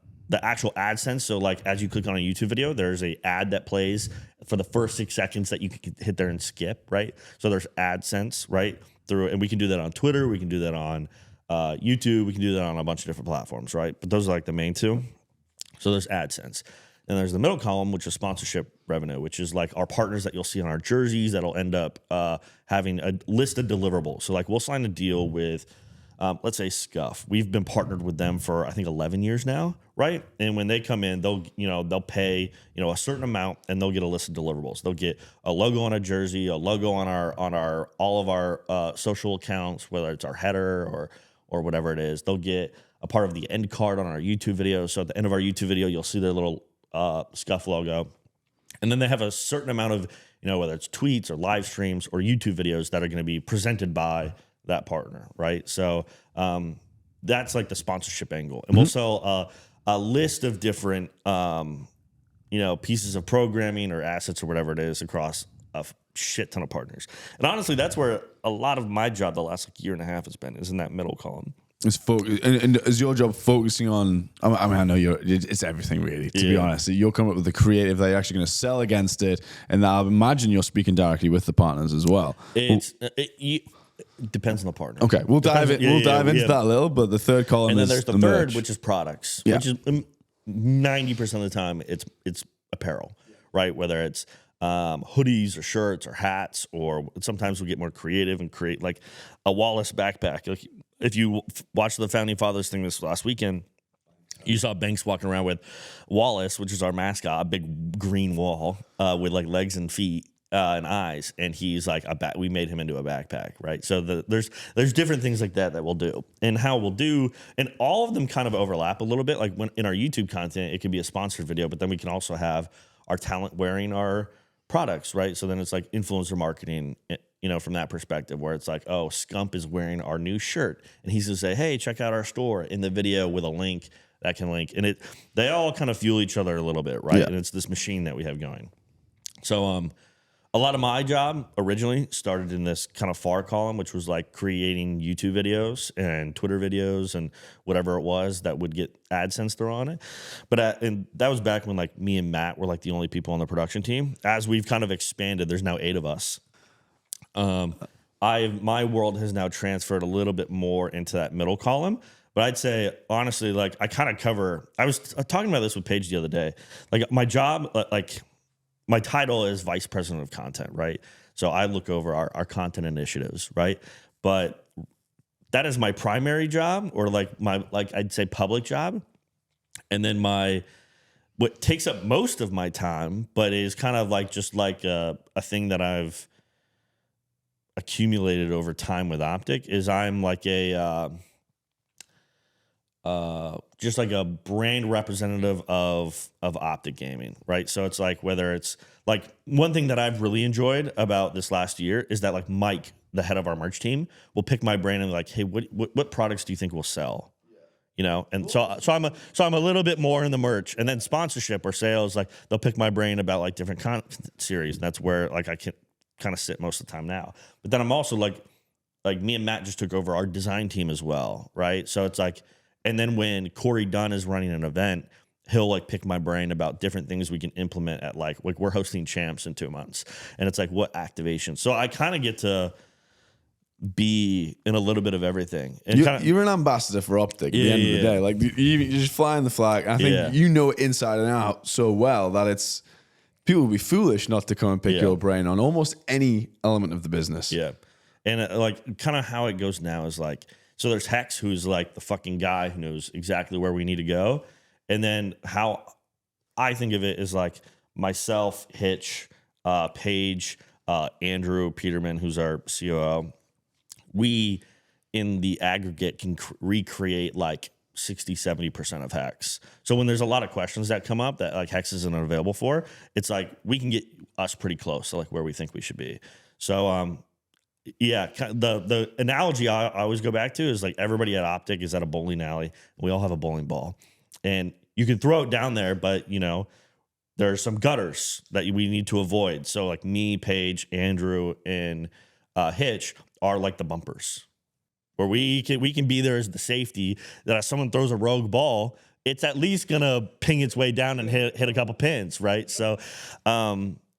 actual AdSense. So like as you click on a YouTube video, there's a ad that plays for the first 6 seconds that you can hit there and skip, right? So there's AdSense, right? And we can do that on Twitter, we can do that on YouTube, we can do that on a bunch of different platforms, right? But those are like the main 2. So there's AdSense. And there's the middle column, which is sponsorship revenue, which is like our partners that you'll see on our jerseys that'll end up having a list of deliverables. So like we'll sign a deal with, let's say Scuff. We've been partnered with them for I think 11 years now, right? And when they come in, they'll pay a certain amount and they'll get a list of deliverables. They'll get a logo on a jersey, a logo on our all of our social accounts, whether it's our header or whatever it is. They'll get a part of the end card on our YouTube video. So at the end of our YouTube video, you'll see their little Scuff logo. And then they have a certain amount of, whether it's tweets or live streams or YouTube videos that are going to be presented by that partner, right? So that's like the sponsorship angle. And we'll sell a list of different, pieces of programming or assets or whatever it is across a shit ton of partners. And honestly, that's where a lot of my job the last year and a half has been, is in that middle column. It's and is your job focusing on? I know it's everything really. To be honest, you'll come up with the creative that you're actually going to sell against it, and I imagine you're speaking directly with the partners as well. Depends on the partner. Okay, we'll dive Depends- in. We'll dive into that a little. But the third column And then is there's the merch. third, which is products, Yeah. which is 90% of the time it's apparel, right? Whether it's hoodies or shirts or hats, or sometimes we get more creative and create like a Wallace backpack. Like if you watched the Founding Fathers thing this last weekend, you saw Banks walking around with Wallace, which is our mascot, a big green wall with like legs and feet and eyes, and he's like we made him into a backpack, right? So there's different things like that we'll do, and how we'll do, and all of them kind of overlap a little bit. Like when in our YouTube content, it can be a sponsored video, but then we can also have our talent wearing our products, right? So then it's like influencer marketing, you know, from that perspective, where it's like, oh, Scump is wearing our new shirt, and he's gonna say, hey, check out our store in the video with a link that can link, and they all kind of fuel each other a little bit, right? Yeah. And it's this machine that we have going. So a lot of my job originally started in this kind of far column, which was like creating YouTube videos and Twitter videos and whatever it was that would get AdSense thrown on it. But and that was back when like me and Matt were like the only people on the production team. As we've kind of expanded, there's now 8 of us. My world has now transferred a little bit more into that middle column. But I'd say, honestly, like I kind of cover, I was talking about this with Paige the other day. Like my job, like my title is Vice President of Content, right? So I look over our content initiatives, right? But that is my primary job, or like I'd say public job. And then what takes up most of my time, but is kind of like just like a thing that I've accumulated over time with Optic, is I'm like just like a brand representative of Optic Gaming, right? So it's like, whether it's like, one thing that I've really enjoyed about this last year is that like Mike, the head of our merch team, will pick my brain and be like, hey, what products do you think will sell? You know, and so I'm a little bit more in the merch, and then sponsorship or sales, like they'll pick my brain about like different content series, and that's where like I can kind of sit most of the time now. But then I'm also like me and Matt just took over our design team as well, right? So it's like, and then when Corey Dunn is running an event, he'll like pick my brain about different things we can implement at like we're hosting champs in 2 months, and it's like, what activation? So I kind of get to be in a little bit of everything. And You're an ambassador for Optic at the end of the day. Like you're just flying the flag. And I think you know it inside and out so well that it's people would be foolish not to come and pick your brain on almost any element of the business. Yeah. And like kind of how it goes now is like, so there's Hex, who's like the fucking guy who knows exactly where we need to go. And then how I think of it is like myself, Hitch, Paige, Andrew Peterman, who's our COO. We, in the aggregate, can recreate like 60-70% of Hex. So when there's a lot of questions that come up that like Hex isn't available for, it's like we can get us pretty close to like where we think we should be. So yeah, the analogy I always go back to is like everybody at Optic is at a bowling alley, and we all have a bowling ball, and you can throw it down there, but you know there are some gutters that we need to avoid. So like me, Paige, Andrew, and Hitch are like the bumpers, where we can be there as the safety that if someone throws a rogue ball, it's at least gonna ping its way down and hit a couple pins, right? So,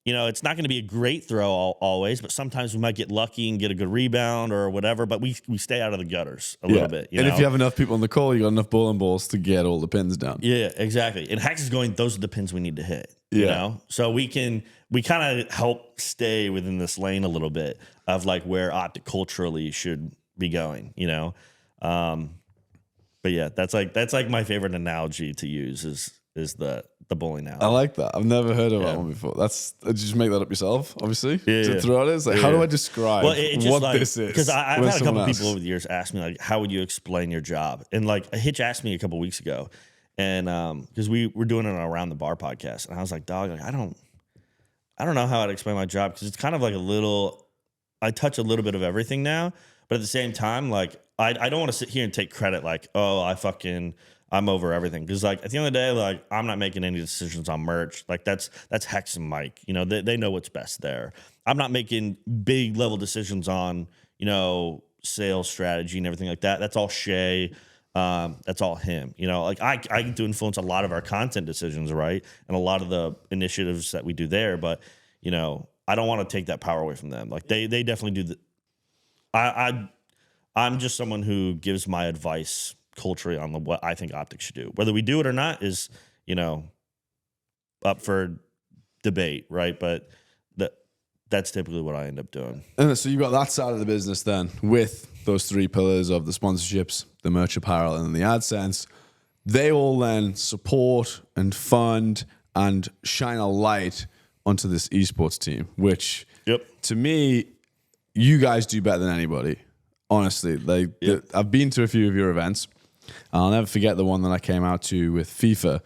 you know, it's not gonna be a great throw always, but sometimes we might get lucky and get a good rebound or whatever. But we stay out of the gutters a little bit. If you have enough people on the call, you got enough bowling balls to get all the pins down. Yeah, exactly. And Hex is going, those are the pins we need to hit. You know, so we kind of help stay within this lane a little bit of like where Optic culturally should be going, you know? But yeah, that's like my favorite analogy to use is the bowling alley. I like that. I've never heard of that one before. Did you just make that up yourself, obviously? To throw it? It's like, how do I describe what this is? Because I've had a couple people over the years ask me, like, how would you explain your job? And like Hitch asked me a couple weeks ago, and because we were doing it on Around the Bar podcast, and I was like, dog, like, I don't know how I'd explain my job, because it's kind of like I touch a little bit of everything now, but at the same time, like I don't want to sit here and take credit like, oh, I'm over everything, because like at the end of the day, like I'm not making any decisions on merch. Like that's Hex and Mike. You know, they know what's best there. I'm not making big level decisions on, you know, sales strategy and everything like that. That's all Shay. That's all him. You know, like I get to influence a lot of our content decisions, right, and a lot of the initiatives that we do there. But you know, I don't want to take that power away from them. Like they definitely do I'm just someone who gives my advice culturally on what I think Optic should do. Whether we do it or not is, up for debate, right? But that's typically what I end up doing. And so you've got that side of the business then with those 3 pillars of the sponsorships, the merch apparel, and the AdSense. They all then support and fund and shine a light onto this esports team, which to me, you guys do better than anybody. Honestly, I've been to a few of your events. I'll never forget the one that I came out to with FIFA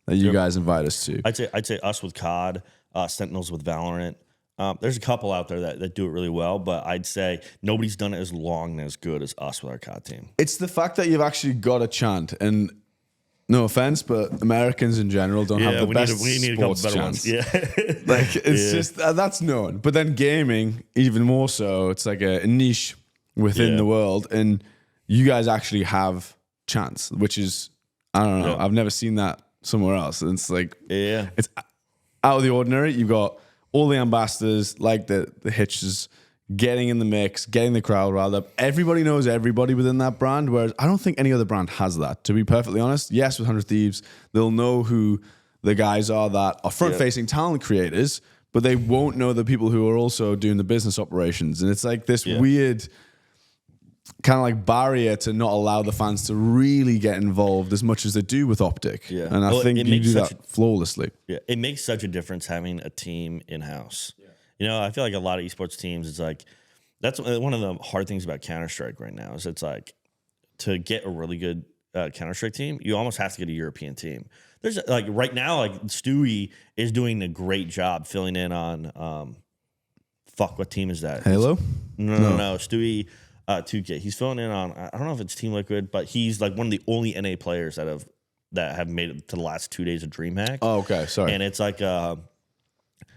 that you guys invite us to. I'd say us with COD, Sentinels with Valorant. There's a couple out there that do it really well, but I'd say nobody's done it as long and as good as us with our COD team. It's the fact that you've actually got a chant, and no offense, but Americans in general don't have the best sports chants. Yeah, like it's just that's known. But then gaming, even more so, it's like a niche within the world, and you guys actually have chants, which is I don't know. I've never seen that somewhere else. And it's like it's out of the ordinary. You've got all the ambassadors, like the Hitches, getting in the mix, getting the crowd riled up. Everybody knows everybody within that brand, whereas I don't think any other brand has that, to be perfectly honest. Yes, with 100 Thieves, they'll know who the guys are that are front-facing talent creators, but they won't know the people who are also doing the business operations. And it's like this weird kind of like barrier to not allow the fans to really get involved as much as they do with Optic. Yeah. And I think you do that flawlessly. Yeah, it makes such a difference having a team in-house. Yeah. I feel like a lot of esports teams, it's like, that's one of the hard things about Counter-Strike right now is it's like, to get a really good Counter-Strike team, you almost have to get a European team. There's like right now, like Stewie is doing a great job filling in on, what team is that? Halo? No. Stewie... 2K. He's filling in on, I don't know if it's Team Liquid, but he's like one of the only NA players that have made it to the last 2 days of DreamHack. Oh, okay. Sorry. And it's like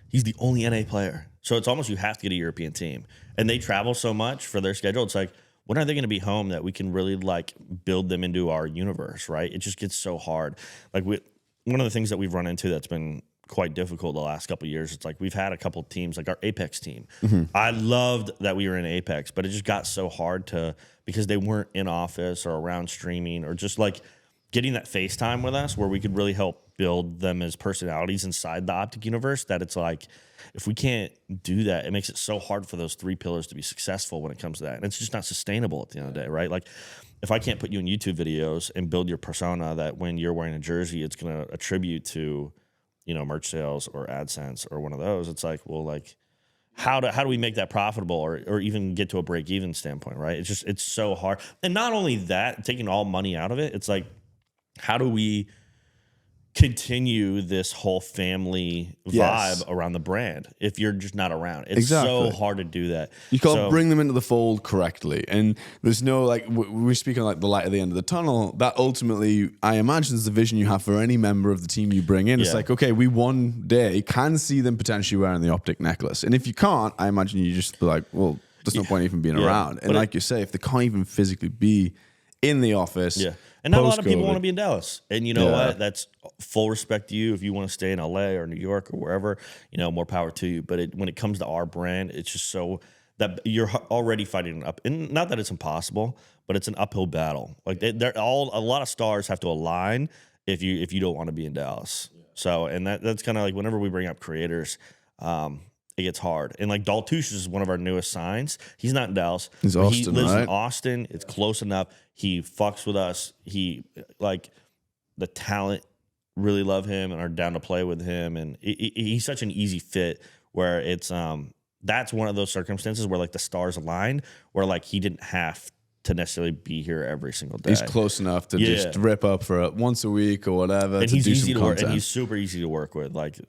he's the only NA player. So it's almost you have to get a European team. And they travel so much for their schedule. It's like, when are they going to be home that we can really like build them into our universe, right? It just gets so hard. Like one of the things that we've run into that's been quite difficult the last couple of years. It's like we've had a couple of teams, like our Apex team. Mm-hmm. I loved that we were in Apex, but it just got so hard because they weren't in office or around streaming or just like getting that FaceTime with us where we could really help build them as personalities inside the Optic universe, that it's like, if we can't do that, it makes it so hard for those 3 pillars to be successful when it comes to that. And it's just not sustainable at the end of the day, right? Like if I can't put you in YouTube videos and build your persona that when you're wearing a jersey, it's going to attribute to, merch sales or AdSense or one of those, it's like, well, like how do we make that profitable or even get to a break even standpoint, right? It's so hard. And not only that, taking all money out of it, it's like, how do we continue this whole family vibe around the brand if you're just not around? It's so hard to do that. You can't bring them into the fold correctly. And there's no, like, we're speaking like the light at the end of the tunnel. That ultimately, I imagine, is the vision you have for any member of the team you bring in. It's like, okay, we one day can see them potentially wearing the Optic necklace. And if you can't, I imagine you just be like, well, there's no point even being around. And like you say, if they can't even physically be in the office. Yeah. And not a lot of people want to be in Dallas. And you know what? That's full respect to you. If you want to stay in LA or New York or wherever, more power to you. But when it comes to our brand, it's just so that you're already fighting up. And not that it's impossible, but it's an uphill battle. Like a lot of stars have to align if you don't want to be in Dallas. Yeah. So, and that's kind of like whenever we bring up creators, it gets hard. And like Daltouche is one of our newest signs. He's not in Dallas. He lives in Austin. It's close enough. He fucks with us. He like the talent really love him and are down to play with him. And he's such an easy fit where it's that's one of those circumstances where like the stars align where like he didn't have to necessarily be here every single day. He's close enough to just rip up for once a week or whatever. And he's easy to work. And he's super easy to work with. Like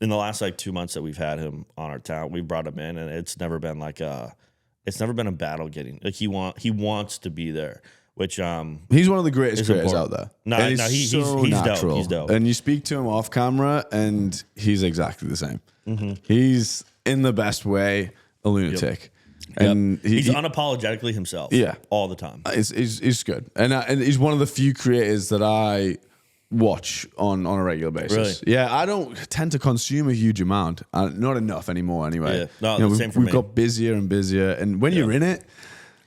in the last like 2 months that we've had him on our talent, we brought him in, and it's never been a battle getting. Like he wants to be there, which he's one of the greatest creators out there. He's natural. He's dope. And you speak to him off camera, and he's exactly the same. Mm-hmm. He's in the best way a lunatic. Yep. And he's unapologetically himself. Yeah, all the time. He's good, and he's one of the few creators that I watch on a regular basis. Really? Yeah, I don't tend to consume a huge amount. Not enough anymore, anyway. Yeah. No, you know, same for we've me. got busier and busier, and when you're in it,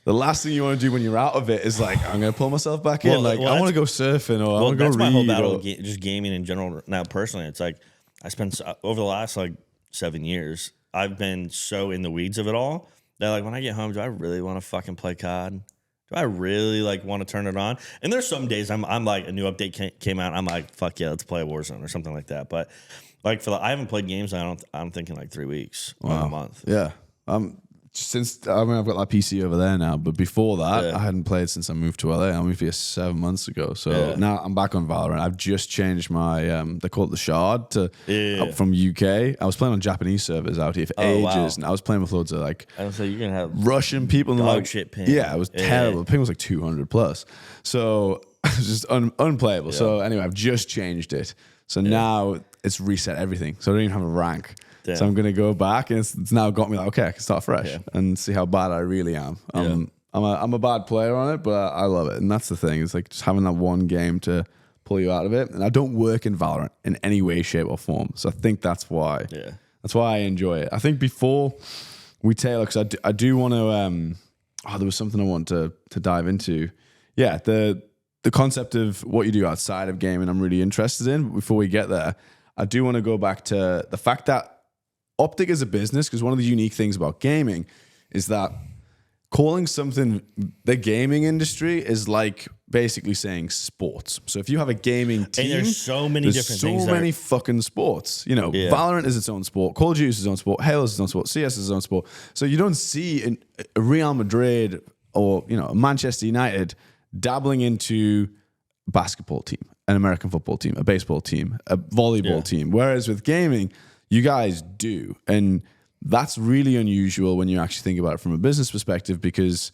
the last thing you want to do when you're out of it is like, I'm going to pull myself back in. Like, I want to go surfing, or I want to go read. That's my whole battle with just gaming in general. Now, personally, it's like I spent over the last like 7 years, I've been so in the weeds of it all that like when I get home, do I really want to fucking play COD? Do I really like want to turn it on? And there's some days I'm like a new update came out. I'm like, fuck yeah, let's play Warzone or something like that. But like I haven't played games. I'm thinking like 3 weeks or a month. Yeah. Since I've got my PC over there now, but before that, I hadn't played since I moved to LA. I moved here 7 months ago, so now I'm back on Valorant. I've just changed my they call it the Shard to up from UK. I was playing on Japanese servers out here for ages, and I was playing with loads of like I don't say you're gonna have Russian people and like shit ping. Yeah, it was terrible. The ping was like 200 plus, so it was just unplayable. So anyway, I've just changed it. So now it's reset everything. So I don't even have a rank. Damn. So I'm going to go back, and it's now got me like, okay, I can start fresh and see how bad I really am. I'm a bad player on it, but I love it. And that's the thing. It's like just having that one game to pull you out of it. And I don't work in Valorant in any way, shape, or form. So I think that's why. Yeah. That's why I enjoy it. I think before we tailor, because I do want to, there was something I want to dive into. Yeah, the concept of what you do outside of gaming I'm really interested in. But before we get there, I do want to go back to the fact that Optic is a business, because one of the unique things about gaming is that calling something the gaming industry is like basically saying sports. So if you have a gaming team, and there's so many different things. So many fucking sports. You know, Valorant is its own sport. Call of Duty is its own sport. Halo is its own sport. CS is its own sport. So you don't see a Real Madrid or a Manchester United dabbling into a basketball team, an American football team, a baseball team, a volleyball team. Whereas with gaming, you guys do. And that's really unusual when you actually think about it from a business perspective, because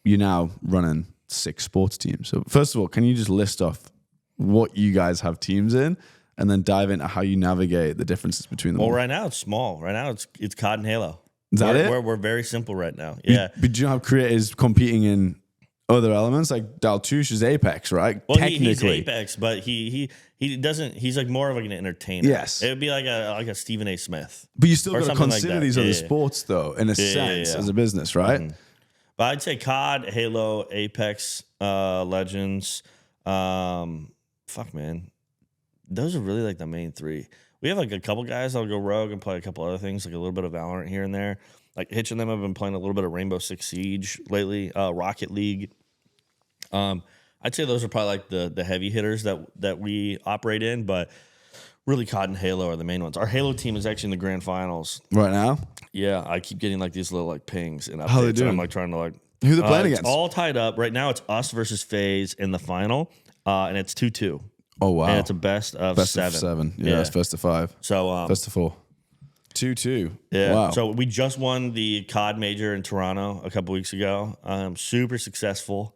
you're now running 6 sports teams. So first of all, can you just list off what you guys have teams in, and then dive into how you navigate the differences between them? Well, right now it's small. Right now it's COD and Halo. Is that it? We're very simple right now. Yeah. But do you have creators competing in other elements? Like Daltouche is Apex, right? Well, he's Apex, but he doesn't. He's like more of like an entertainer. Yes, it would be like a Stephen A. Smith. But you still got to consider these other sports, though, in a sense, as a business, right? Mm-hmm. But I'd say COD, Halo, Apex, Legends. Fuck, man, those are really like the main 3. We have like a couple guys that'll go rogue and play a couple other things, like a little bit of Valorant here and there. Like Hitch and them have been playing a little bit of Rainbow Six Siege lately, Rocket League. I'd say those are probably like the heavy hitters that we operate in, but really COD and Halo are the main ones. Our Halo team is actually in the grand finals right now. Yeah, I keep getting like these little like pings and updates. How they doing? I'm like trying to like who they're playing against. It's all tied up right now. It's us versus FaZe in the final, and it's 2-2. Oh wow! And it's a best of 7. Yeah, it's first of 5. So first of 4. 2-2. Yeah. Wow. So we just won the COD major in Toronto a couple weeks ago. Super successful.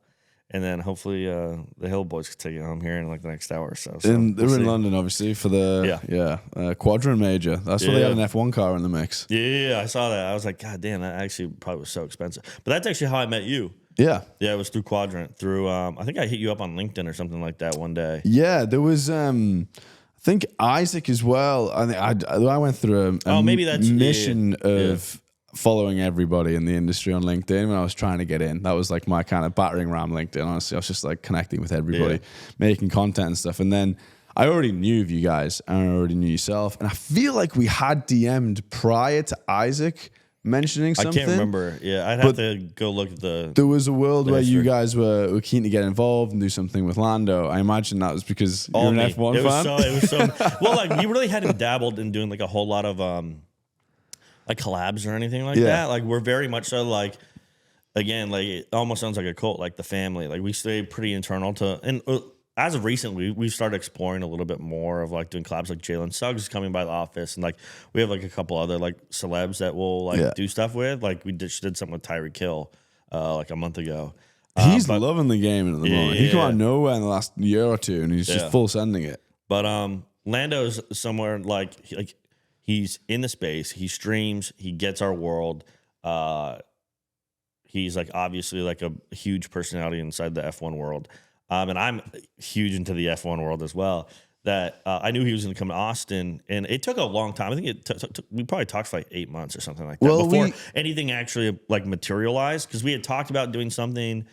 And then hopefully the Hill boys can take it home here in like the next hour or so. And they're in London, obviously, for the Quadrant Major. That's where they had an F1 car in the mix. Yeah, I saw that. I was like, God damn, that actually probably was so expensive. But that's actually how I met you. Yeah. Yeah, it was through Quadrant. Through I think I hit you up on LinkedIn or something like that one day. Yeah, there was I think Isaac as well. I think I went through a maybe that's mission of following everybody in the industry on LinkedIn when I was trying to get in. That was like my kind of battering ram LinkedIn. Honestly, I was just like connecting with everybody, making content and stuff. And then I already knew of you guys, and I already knew yourself. And I feel like we had DM'd prior to Isaac mentioning something. I can't remember. Yeah, I'd have to go look at the. There was a world where you guys were keen to get involved and do something with Lando. I imagine that was because you're an F1 fan. It was so well, like we really hadn't dabbled in doing like a whole lot of like collabs or anything like that. Like we're very much so like, again, like it almost sounds like a cult, like the family. Like we stay pretty internal to, and as of recently, we've started exploring a little bit more of like doing collabs. Like Jalen Suggs is coming by the office, and like we have like a couple other like celebs that we'll like do stuff with. Like we just did something with Tyreek Hill like a month ago. He's loving the game at the moment. He came out of nowhere in the last year or two, and he's just full sending it. But Lando's somewhere like he's in the space. He streams. He gets our world. He's like obviously like a huge personality inside the F1 world. and I'm huge into the F1 world as well, that I knew he was going to come to Austin, and it took a long time. I think we probably talked for like 8 months or something like that before anything actually like materialized, because we had talked about doing something.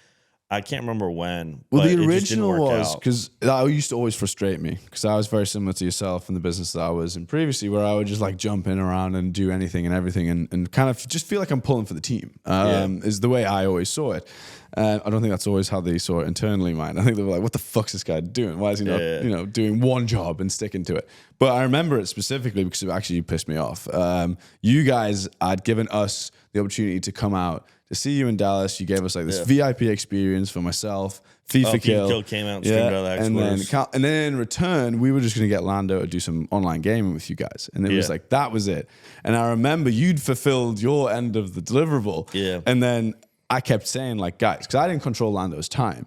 I can't remember when. Well, but the it just didn't original work was, out. because that used to always frustrate me, because I was very similar to yourself in the business that I was in previously, where I would just like jump in around and do anything and everything, and kind of just feel like I'm pulling for the team. Is the way I always saw it. I don't think that's always how they saw it internally, mine. I think they were like, "What the fuck's this guy doing? Why is he not, doing one job and sticking to it?" But I remember it specifically because it actually pissed me off. You guys had given us the opportunity to come out to see you in Dallas. You gave us like this VIP experience for myself. FIFA Kill came out and streamed out of and then in return, we were just going to get Lando to do some online gaming with you guys. And it was like, that was it. And I remember you'd fulfilled your end of the deliverable. Yeah. And then I kept saying, like, guys, because I didn't control Lando's time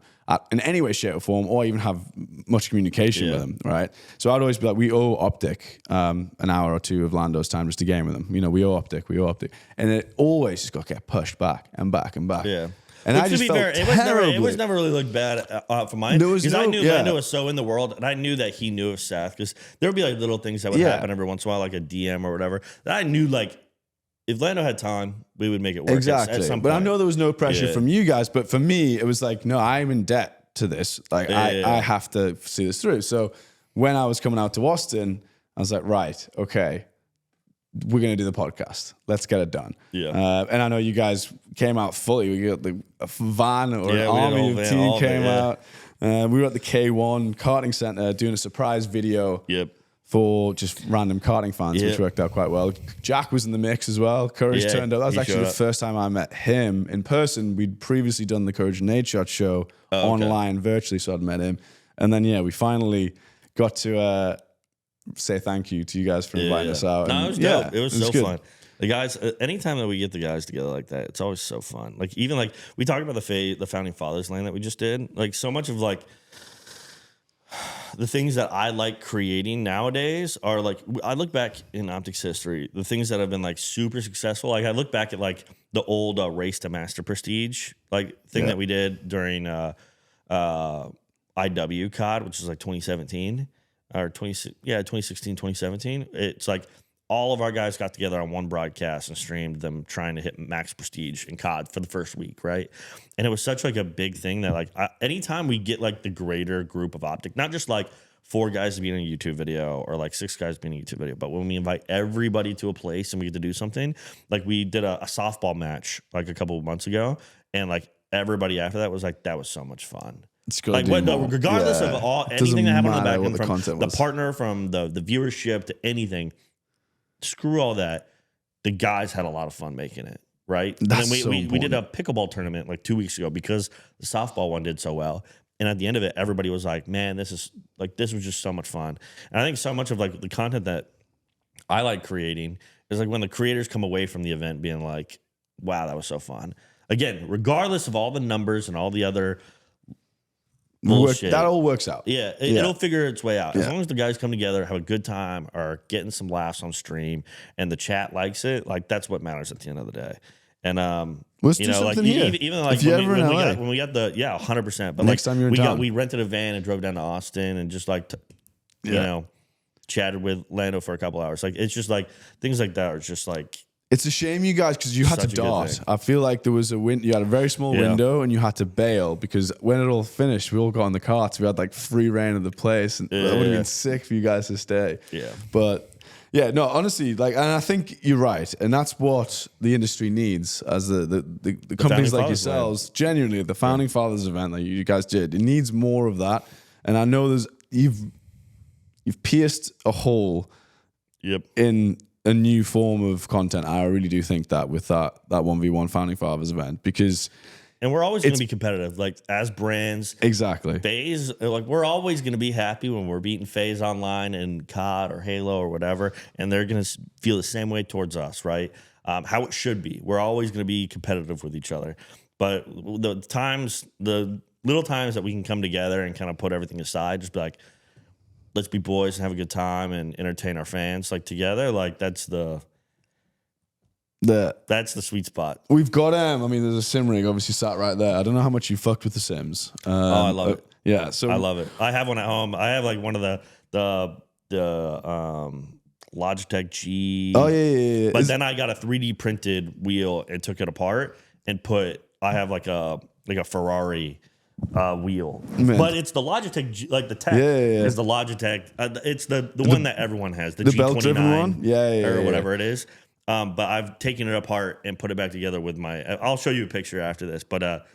in any way, shape, or form, or even have much communication with him, right? So I'd always be like, we owe Optic an hour or two of Lando's time just to game with him. We owe Optic. And it always just got kept pushed back and back and back. Yeah. And Which, I just to be felt fair, it was never really looked bad for mine, because I knew Lando was so in the world, and I knew that he knew of Seth, because there would be like little things that would happen every once in a while, like a DM or whatever, that I knew, like, if Lando had time, we would make it work. Exactly. At some but point. I know there was no pressure from you guys, but for me, it was like, no, I'm in debt to this. Like, I have to see this through. So when I was coming out to Austin, I was like, right, okay, we're going to do the podcast. Let's get it done. Yeah. And I know you guys came out fully. We got a van or an army of team came out. We were at the K1 karting center doing a surprise video. For just random karting fans, which worked out quite well. Jack was in the mix as well. Courage turned up. That was actually the first time I met him in person. We'd previously done the Courage and Nate Shot show online virtually, so I'd met him. And then, we finally got to say thank you to you guys for inviting us out. No, it was dope. It was so fun. The guys, anytime that we get the guys together like that, it's always so fun. Like, even like we talked about the Founding Fathers Land that we just did. Like, so much of like the things that I like creating nowadays are like, I look back in Optic's history, the things that have been like super successful. Like, I look back at like the old Race to Master Prestige like thing that we did during IW COD, which was like 2017 or 2016, 2017. It's like all of our guys got together on one broadcast and streamed them trying to hit max prestige in COD for the first week, right? And it was such like a big thing that like anytime we get like the greater group of Optic, not just like 4 guys to be in a YouTube video or like 6 guys to be in a YouTube video, but when we invite everybody to a place and we get to do something, like we did a softball match like a couple of months ago, and like everybody after that was like, that was so much fun. Like, regardless of anything that happened on the back end, from the partner, from the viewership to anything, screw all that. The guys had a lot of fun making it, right? That's and then we did a pickleball tournament like 2 weeks ago because the softball one did so well. And at the end of it, everybody was like, man, this was just so much fun. And I think so much of like the content that I like creating is like when the creators come away from the event being like, wow, that was so fun. Again, regardless of all the numbers and all the other bullshit, that all works out. It'll figure its way out. As long as the guys come together, have a good time, are getting some laughs on stream, and the chat likes it, like that's what matters at the end of the day. And let's do something here. Even like when we got the 100%. But next time you're in town, we rented a van and drove down to Austin and just like chatted with Lando for a couple hours. Like, it's just like things like that are just like. It's a shame you guys, because you had to dart. I feel like there was you had a very small window and you had to bail, because when it all finished, we all got in the carts. We had like free reign of the place, and that would have been sick for you guys to stay. But no, honestly, like, and I think you're right, and that's what the industry needs as the companies like yourselves. Man. Genuinely, the Founding Fathers event that you guys did, it needs more of that. And I know you've pierced a hole. In a new form of content. I really do think that with that 1v1 Founding Fathers event, because and we're always going to be competitive, like as brands. Exactly. FaZe, like we're always going to be happy when we're beating FaZe online in COD or Halo or whatever, and they're going to feel the same way towards us, right? How it should be. We're always going to be competitive with each other, but the little times that we can come together and kind of put everything aside, just be like, let's be boys and have a good time and entertain our fans like together. Like that's the sweet spot. We've got I mean, there's a sim rig obviously sat right there. I don't know how much you fucked with the sims. I love it. Yeah, so I love it. I have one at home. I have like one of the Logitech G. Oh yeah. But then I got a 3D printed wheel and took it apart and I have like a Ferrari wheel. Man. But it's the Logitech G, like the tech is the Logitech. It's the one that everyone has, the G29 belt-driven one, or whatever it is. But I've taken it apart and put it back together with I'll show you a picture after this, but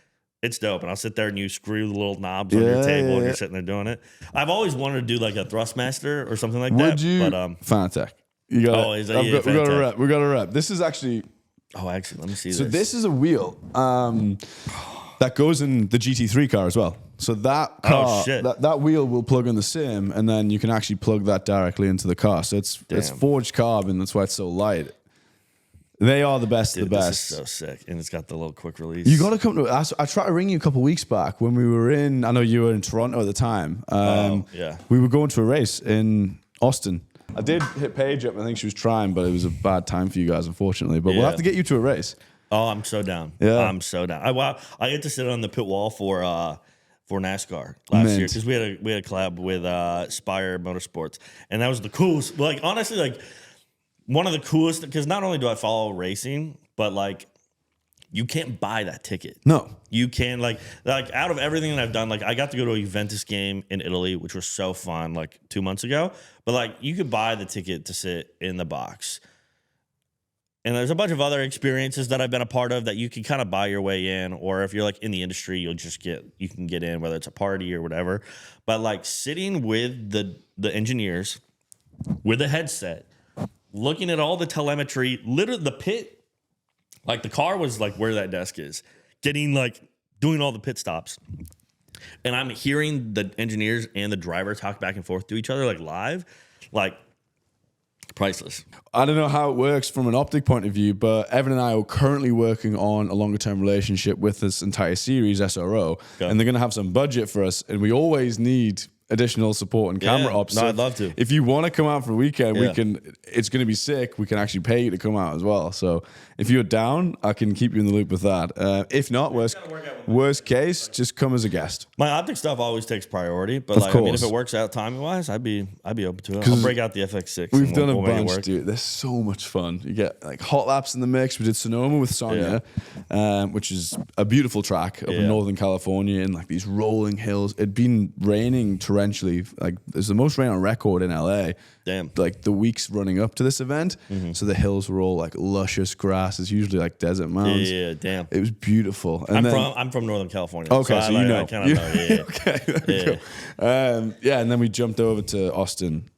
it's dope. And I'll sit there and you screw the little knobs on your table and you're sitting there doing it. I've always wanted to do like a Thrustmaster or something like that. Would you? But Fanatec. You got is that you? we got a rep. We got a rep. This is actually. Oh, actually, let me see So this. this is a wheel that goes in the GT3 car as well. So that car, that wheel will plug in the sim, and then you can actually plug that directly into the car. So it's forged carbon. That's why it's so light. They are the best of the best. This is so sick, and it's got the little quick release. You got to come to. I tried to ring you a couple of weeks back when we were in. I know you were in Toronto at the time. We were going to a race in Austin. I did hit Paige up. I think she was trying, but it was a bad time for you guys, unfortunately. But we'll have to get you to a race. Oh, I'm so down. Yeah, I'm so down. I get to sit on the pit wall for NASCAR last year because we had a collab with Spire Motorsports, and that was the coolest. Like honestly, like one of the coolest because not only do I follow racing, but like you can't buy that ticket. No, you can like out of everything that I've done, like I got to go to a Juventus game in Italy, which was so fun, like 2 months ago. But like you could buy the ticket to sit in the box. And there's a bunch of other experiences that I've been a part of that you can kind of buy your way in, or if you're like in the industry, you can get in, whether it's a party or whatever. But like sitting with the engineers with a headset, looking at all the telemetry, literally the pit, like the car was like where that desk is, doing all the pit stops. And I'm hearing the engineers and the driver talk back and forth to each other like live, like priceless. I don't know how it works from an Optic point of view, but Evan and I are currently working on a longer term relationship with this entire series, SRO, and they're going to have some budget for us, and we always need additional support and camera ops. No, I'd love to. If you want to come out for a weekend, we can. It's going to be sick. We can actually pay you to come out as well. So if you're down, I can keep you in the loop with that. If not, worst case, just come as a guest. My Optic stuff always takes priority, but like, I mean, if it works out timing wise, I'd be open to it. I'll break out the FX6. We've done a bunch, dude. They're so much fun. You get like hot laps in the mix. We did Sonoma with Sonia, which is a beautiful track up in Northern California in like these rolling hills. It'd been raining torrentially. Like there's the most rain on record in LA. Damn. Like the weeks running up to this event. So the hills were all like luscious grass. It's usually like desert mountains. Yeah, damn. It was beautiful. And I'm from Northern California. Okay, so you know. I kind of know. Yeah. Okay. And then we jumped over to Austin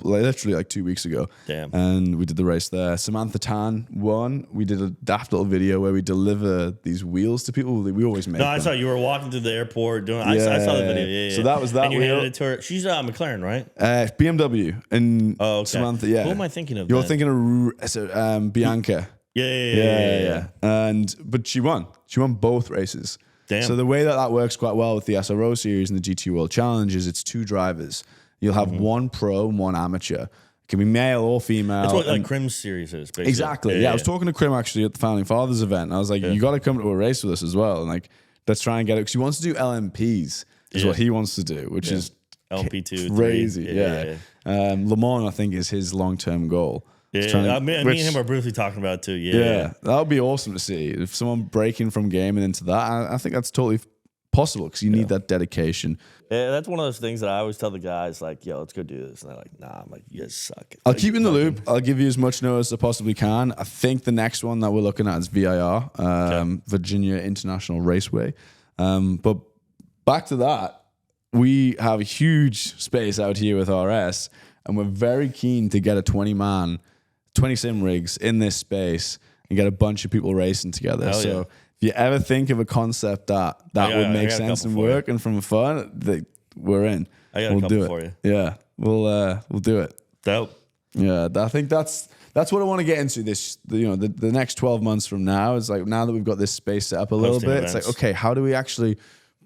literally like 2 weeks ago. Damn. And we did the race there. Samantha Tan won. We did a daft little video where we deliver these wheels to people. We always make them. I saw you were walking through the airport doing. I saw the video. Yeah. So that was that. And you handed it to her. She's McLaren, right? BMW. And Samantha. Yeah. Who am I thinking of? You're thinking of Bianca. Yeah. But she won. She won both races. Damn. So the way that works quite well with the SRO series and the GT World Challenge is it's two drivers. You'll have one pro and one amateur. It can be male or female. That's what like Crim's series is, basically. Exactly. Yeah, I was talking to Crim actually at the Founding Fathers event. And I was like, you got to come to a race with us as well. And like, let's try and get it. Because he wants to do LMPs is what he wants to do, which is LP2. Crazy. Le Mans, I think, is his long-term goal. Yeah, me and him are briefly talking about it too. Yeah, that would be awesome to see. If someone breaking from gaming into that, I think that's totally possible because you need that dedication. Yeah, that's one of those things that I always tell the guys, like, yo, let's go do this. And they're like, nah, I'm like, you guys suck. I'll keep you in the loop. I'll give you as much notice as I possibly can. I think the next one that we're looking at is VIR, Virginia International Raceway. But back to that, we have a huge space out here with RS, and we're very keen to get a 20 sim rigs in this space and get a bunch of people racing together. So if you ever think of a concept that would make sense and work and from fun, we're in. We'll do it for you. Yeah, we'll do it. Dope. Yeah, I think that's what I want to get into this. The next 12 months from now is like now that we've got this space set up a little bit. It's like, okay, how do we actually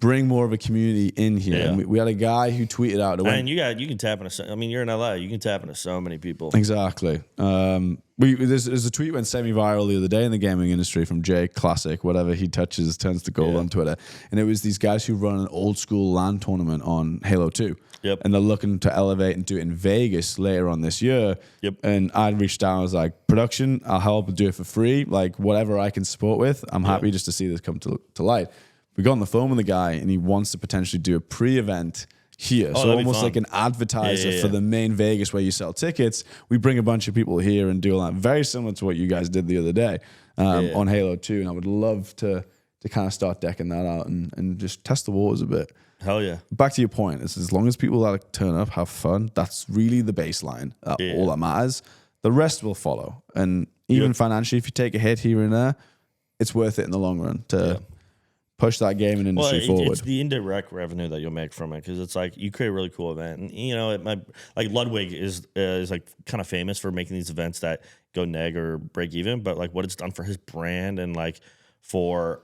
bring more of a community in here. Yeah. And we had a guy who tweeted out. And you can tap into. I mean, you're in LA. You can tap into so many people. Exactly. There's a tweet went semi-viral the other day in the gaming industry from Jay Classic, whatever he touches turns to gold on Twitter. And it was these guys who run an old school LAN tournament on Halo 2. Yep. And they're looking to elevate and do it in Vegas later on this year. Yep. And I reached out, I was like, production, I'll help do it for free. Like whatever I can support with, I'm happy just to see this come to light. We got on the phone with the guy and he wants to potentially do a pre-event here. So almost like an advertiser for the main Vegas where you sell tickets. We bring a bunch of people here and do all that. Very similar to what you guys did the other day on Halo 2. And I would love to kind of start decking that out and just test the waters a bit. Hell yeah. Back to your point, is as long as people that turn up, have fun, that's really the baseline. All that matters. The rest will follow. And even financially, if you take a hit here and there, it's worth it in the long run to push that gaming industry forward. It's the indirect revenue that you'll make from it, because it's like you create a really cool event, and you know it might, like Ludwig is like kind of famous for making these events that go neg or break even, but like what it's done for his brand and like for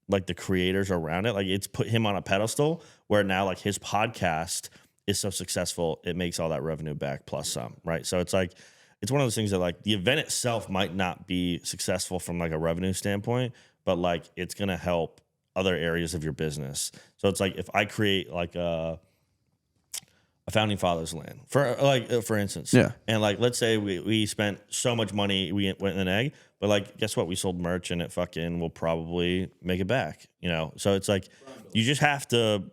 like the creators around it, like it's put him on a pedestal where now like his podcast is so successful, it makes all that revenue back plus some, right? So it's like it's one of those things that like the event itself might not be successful from like a revenue standpoint, but like it's gonna help other areas of your business. So it's like if I create like a founding fathers land for instance, and like let's say we spent so much money, we went in an egg, but like guess what, we sold merch and it fucking will probably make it back, you know. So it's like you just have to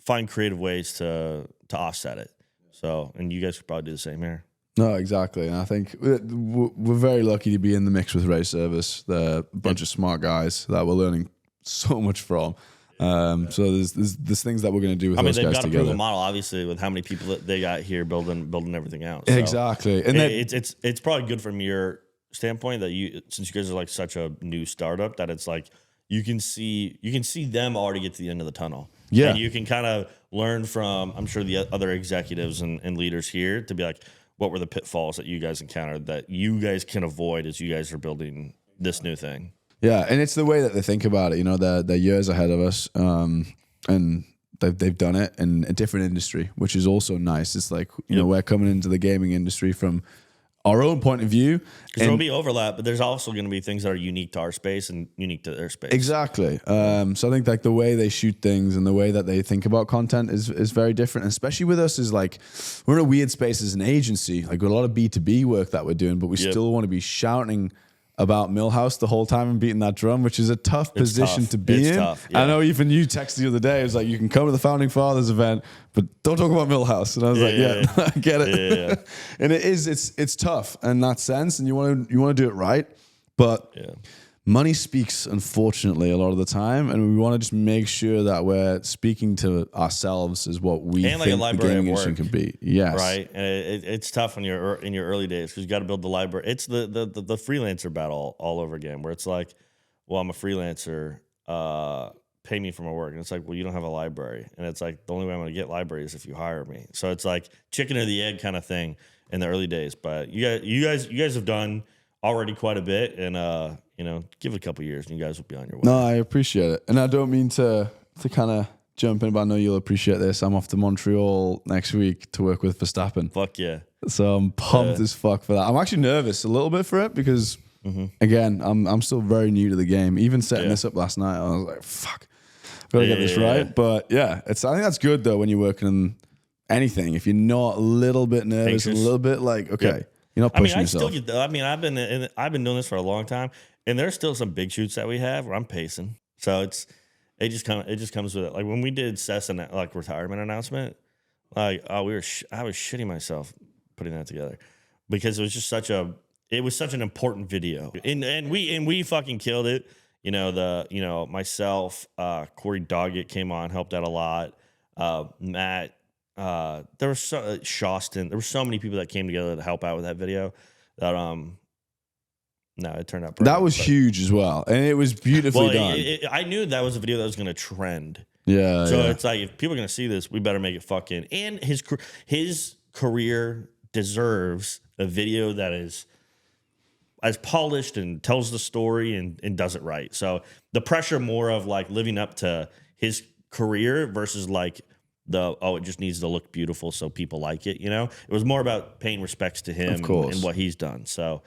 find creative ways to offset it. So, and you guys could probably do the same here. No, exactly. And I think we're very lucky to be in the mix with Ray Service. They're a bunch of smart guys that we're learning so much from. So there's things that we're going to do with those guys together. They've got a proven model, obviously, with how many people that they got here building everything out. So exactly. And it's probably good from your standpoint that since you guys are like such a new startup, that it's like you can see them already get to the end of the tunnel. Yeah. And you can kind of learn from, I'm sure, the other executives and leaders here to be like, what were the pitfalls that you guys encountered that you guys can avoid as you guys are building this new thing? Yeah, and it's the way that they think about it. You know, they're years ahead of us, and they've done it in a different industry, which is also nice. It's like, you know, we're coming into the gaming industry from our own point of view. Because there'll be overlap, but there's also going to be things that are unique to our space and unique to their space. Exactly. So I think like the way they shoot things and the way that they think about content is very different. And especially with us is like, we're in a weird space as an agency. Like with a lot of B2B work that we're doing, but we still want to be shouting about Millhouse the whole time and beating that drum, which is a tough position to be in. Tough, I know even you texted the other day, it was like, you can come to the Founding Fathers event, but don't talk about Millhouse. And I was I get it. And it's tough in that sense, and you want to do it right, but money speaks, unfortunately, a lot of the time, and we want to just make sure that we're speaking to ourselves as what we think the gaming industry can be. Yes. Right. And it's tough when you're in your early days because you got to build the library. It's the freelancer battle all over again, where it's like, well, I'm a freelancer, pay me for my work. And it's like, well, you don't have a library. And it's like, the only way I'm going to get library is if you hire me. So it's like chicken or the egg kind of thing in the early days. But you guys have done already quite a bit, and you know, give it a couple years and you guys will be on your way. No, I appreciate it. And I don't mean to kind of jump in, but I know you'll appreciate this. I'm off to Montreal next week to work with Verstappen. Fuck yeah. So I'm pumped as fuck for that. I'm actually nervous a little bit for it because, again, I'm still very new to the game. Even setting this up last night, I was like, fuck, gotta get this right. But yeah, I think that's good though when you're working on anything. If you're not a little bit nervous and a little bit like, okay, you're not pushing yourself. I've been doing this for a long time. And there's still some big shoots that we have where I'm pacing. So it just comes with it. Like when we did Seth's like retirement announcement, like I was shitting myself putting that together because it was just such an important video. And we fucking killed it. You know, myself, Corey Doggett came on, helped out a lot. Matt, there was Shoston, there were so many people that came together to help out with that video that no, it turned out perfect. That was huge as well. And it was beautifully done. I knew that was a video that was going to trend. Yeah. So it's like, if people are going to see this, we better make it fucking. And his career deserves a video that is as polished and tells the story and does it right. So the pressure more of like living up to his career versus like it just needs to look beautiful so people like it. You know, it was more about paying respects to him and what he's done. So.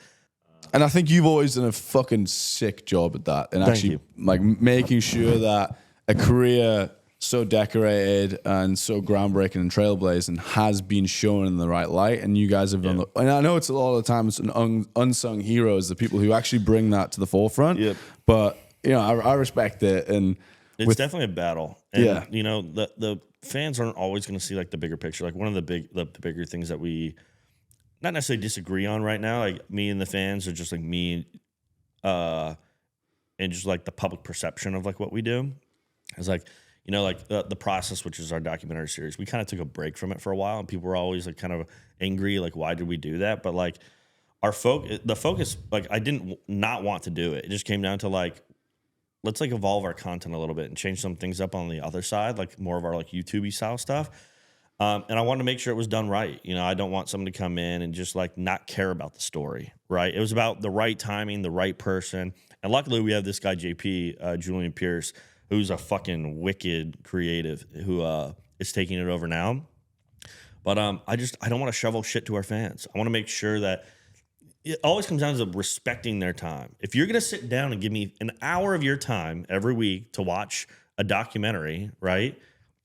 And I think you've always done a fucking sick job at that, and actually like making sure that a career so decorated and so groundbreaking and trailblazing has been shown in the right light. And you guys have done and I know it's a lot of the time it's an unsung heroes, the people who actually bring that to the forefront. Yep. But you know, I respect it, and it's definitely a battle. And you know, the fans aren't always going to see like the bigger picture. Like one of the bigger things that we not necessarily disagree on right now, like me and the fans are just like me, and just like the public perception of like what we do. It's like, you know, like the process, which is our documentary series, we kind of took a break from it for a while, and people were always like kind of angry, like why did we do that? But like the focus, like I didn't not want to do it. It just came down to like, let's like evolve our content a little bit and change some things up on the other side, like more of our like YouTube-y style stuff. And I wanted to make sure it was done right. You know, I don't want someone to come in and just like not care about the story, right? It was about the right timing, the right person. And luckily we have this guy, JP, Julian Pierce, who's a fucking wicked creative who is taking it over now. But I don't want to shovel shit to our fans. I want to make sure that it always comes down to respecting their time. If you're going to sit down and give me an hour of your time every week to watch a documentary, right?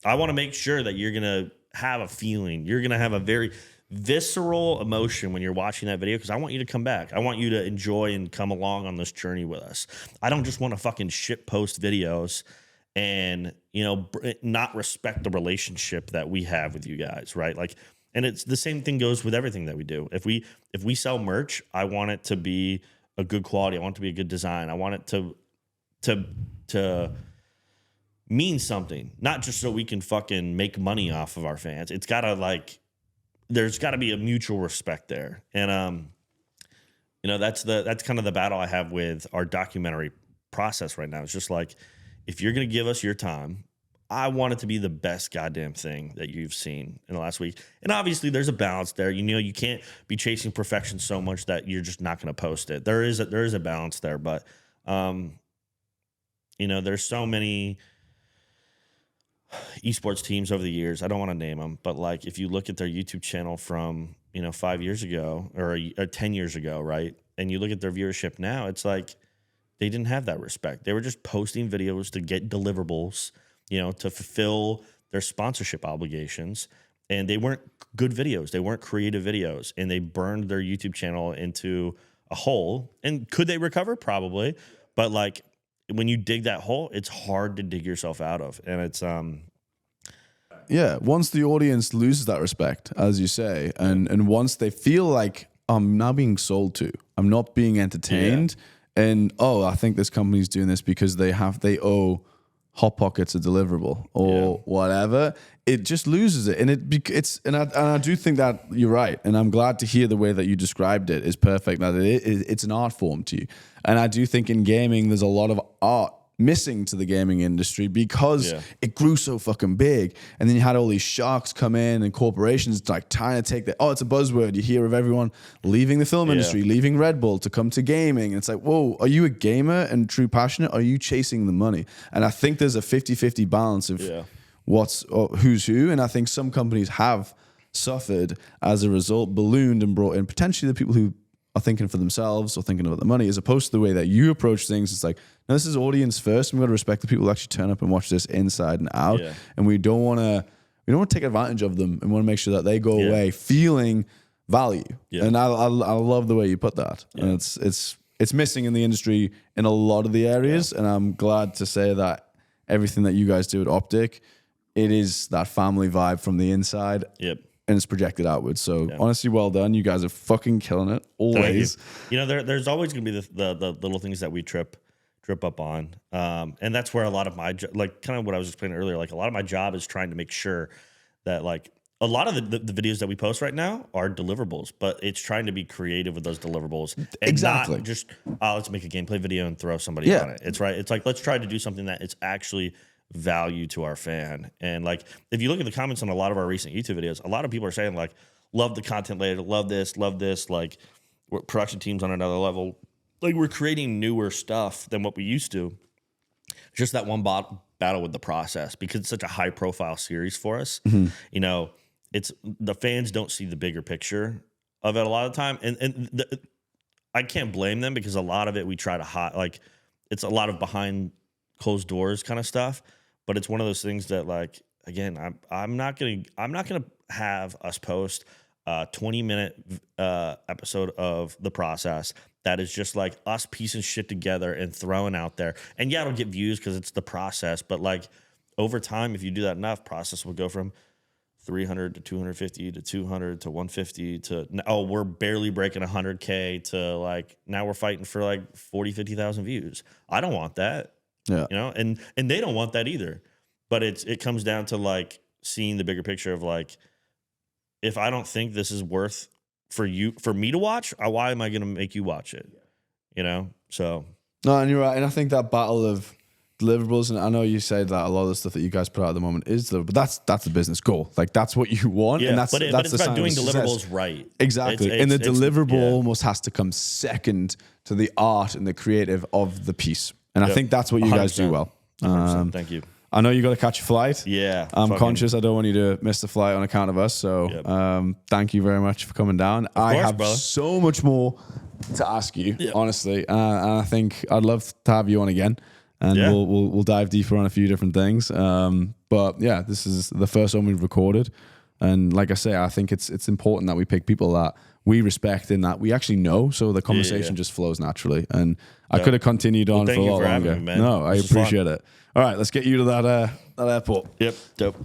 I want to make sure that you're going to have a feeling. You're going to have a very visceral emotion when you're watching that video, because I want you to come back. I want you to enjoy and come along on this journey with us. I don't just want to fucking shit post videos and, you know, not respect the relationship that we have with you guys, right? Like, and it's the same thing goes with everything that we do. If we sell merch, I want it to be a good quality. I want it to be a good design. I want it to mean something, not just so we can fucking make money off of our fans. It's gotta like, there's gotta be a mutual respect there. And you know, that's kind of the battle I have with our documentary process right now. It's just like, if you're gonna give us your time, I want it to be the best goddamn thing that you've seen in the last week. And obviously there's a balance there. You know, you can't be chasing perfection so much that you're just not gonna post it. There is a balance there, but you know, there's so many esports teams over the years. I don't want to name them, but like if you look at their YouTube channel from, you know, 5 years ago or 10 years ago, right? And you look at their viewership now, it's like they didn't have that respect. They were just posting videos to get deliverables, you know, to fulfill their sponsorship obligations. And they weren't good videos. They weren't creative videos. And they burned their YouTube channel into a hole. And could they recover? Probably. But like, when you dig that hole, it's hard to dig yourself out of. And it's yeah, once the audience loses that respect, as you say, and once they feel like I'm now being sold to, I'm not being entertained, and I think this company's doing this because they owe Hot Pockets a deliverable or whatever, it just loses it. And I do think that you're right. And I'm glad to hear the way that you described it is perfect, that it's an art form to you. And I do think in gaming, there's a lot of art missing to the gaming industry because it grew so fucking big. And then you had all these sharks come in and corporations like trying to take it's a buzzword. You hear of everyone leaving the film industry, leaving Red Bull to come to gaming. And it's like, whoa, are you a gamer and true passionate? Or are you chasing the money? And I think there's a 50-50 balance of who's who. And I think some companies have suffered as a result, ballooned and brought in potentially the people who are thinking for themselves or thinking about the money, as opposed to the way that you approach things. It's like, no, this is audience first. We've got to respect the people who actually turn up and watch this inside and out. Yeah. And we don't want to take advantage of them, and want to make sure that they go away feeling value. Yeah. And I love the way you put that. Yeah. And it's missing in the industry in a lot of the areas. Yeah. And I'm glad to say that everything that you guys do at Optic, it is that family vibe from the inside. Yep. And it's projected outwards. So honestly, well done. You guys are fucking killing it always. You know, there's always going to be the little things that we trip up on. And that's where a lot of my, like kind of what I was explaining earlier, like a lot of my job is trying to make sure that like a lot of the videos that we post right now are deliverables, but it's trying to be creative with those deliverables. And not just, let's make a gameplay video and throw somebody on it. It's right. It's like, let's try to do something that it's actually value to our fan. And like, if you look at the comments on a lot of our recent YouTube videos, a lot of people are saying like, love the content later, love this, like, production team's on another level. Like we're creating newer stuff than what we used to. Just that one battle with the process, because it's such a high profile series for us. You know, it's the fans don't see the bigger picture of it a lot of the time. And I can't blame them, because a lot of it we try to hide, like it's a lot of behind closed doors kind of stuff. But it's one of those things that, like, again, I'm not gonna have us post a 20-minute episode of the process that is just like us piecing shit together and throwing out there. And yeah, it'll get views because it's the process. But like over time, if you do that enough, process will go from 300 to 250 to 200 to 150 to, oh, we're barely breaking 100K to like, now we're fighting for like 40, 50,000 views. I don't want that. Yeah. You know, and they don't want that either. But it comes down to like seeing the bigger picture of like, if I don't think this is worth for me to watch, why am I going to make you watch it? You know? So. No, and you're right. And I think that battle of deliverables, and I know you said that a lot of the stuff that you guys put out at the moment is deliverable, but that's the business goal. Like that's what you want. Yeah, and that's but it's the about doing sign of success. deliverables right. Exactly. And the deliverable yeah. almost has to come second to the art and the creative of the piece. And I think that's what you guys do well. 100%. Thank you. I know you got to catch a flight. Yeah. I'm conscious. I don't want you to miss the flight on account of us. So thank you very much for coming down. I have so much more to ask you, honestly. And I think I'd love to have you on again. And we'll dive deeper on a few different things. But yeah, this is the first one we've recorded. And like I say, I think it's important that we pick people that we respect and that we actually know, so the conversation just flows naturally. And I could have continued on for a lot longer. Me, man. No, I appreciate it. All right, let's get you to that airport. Yep, dope.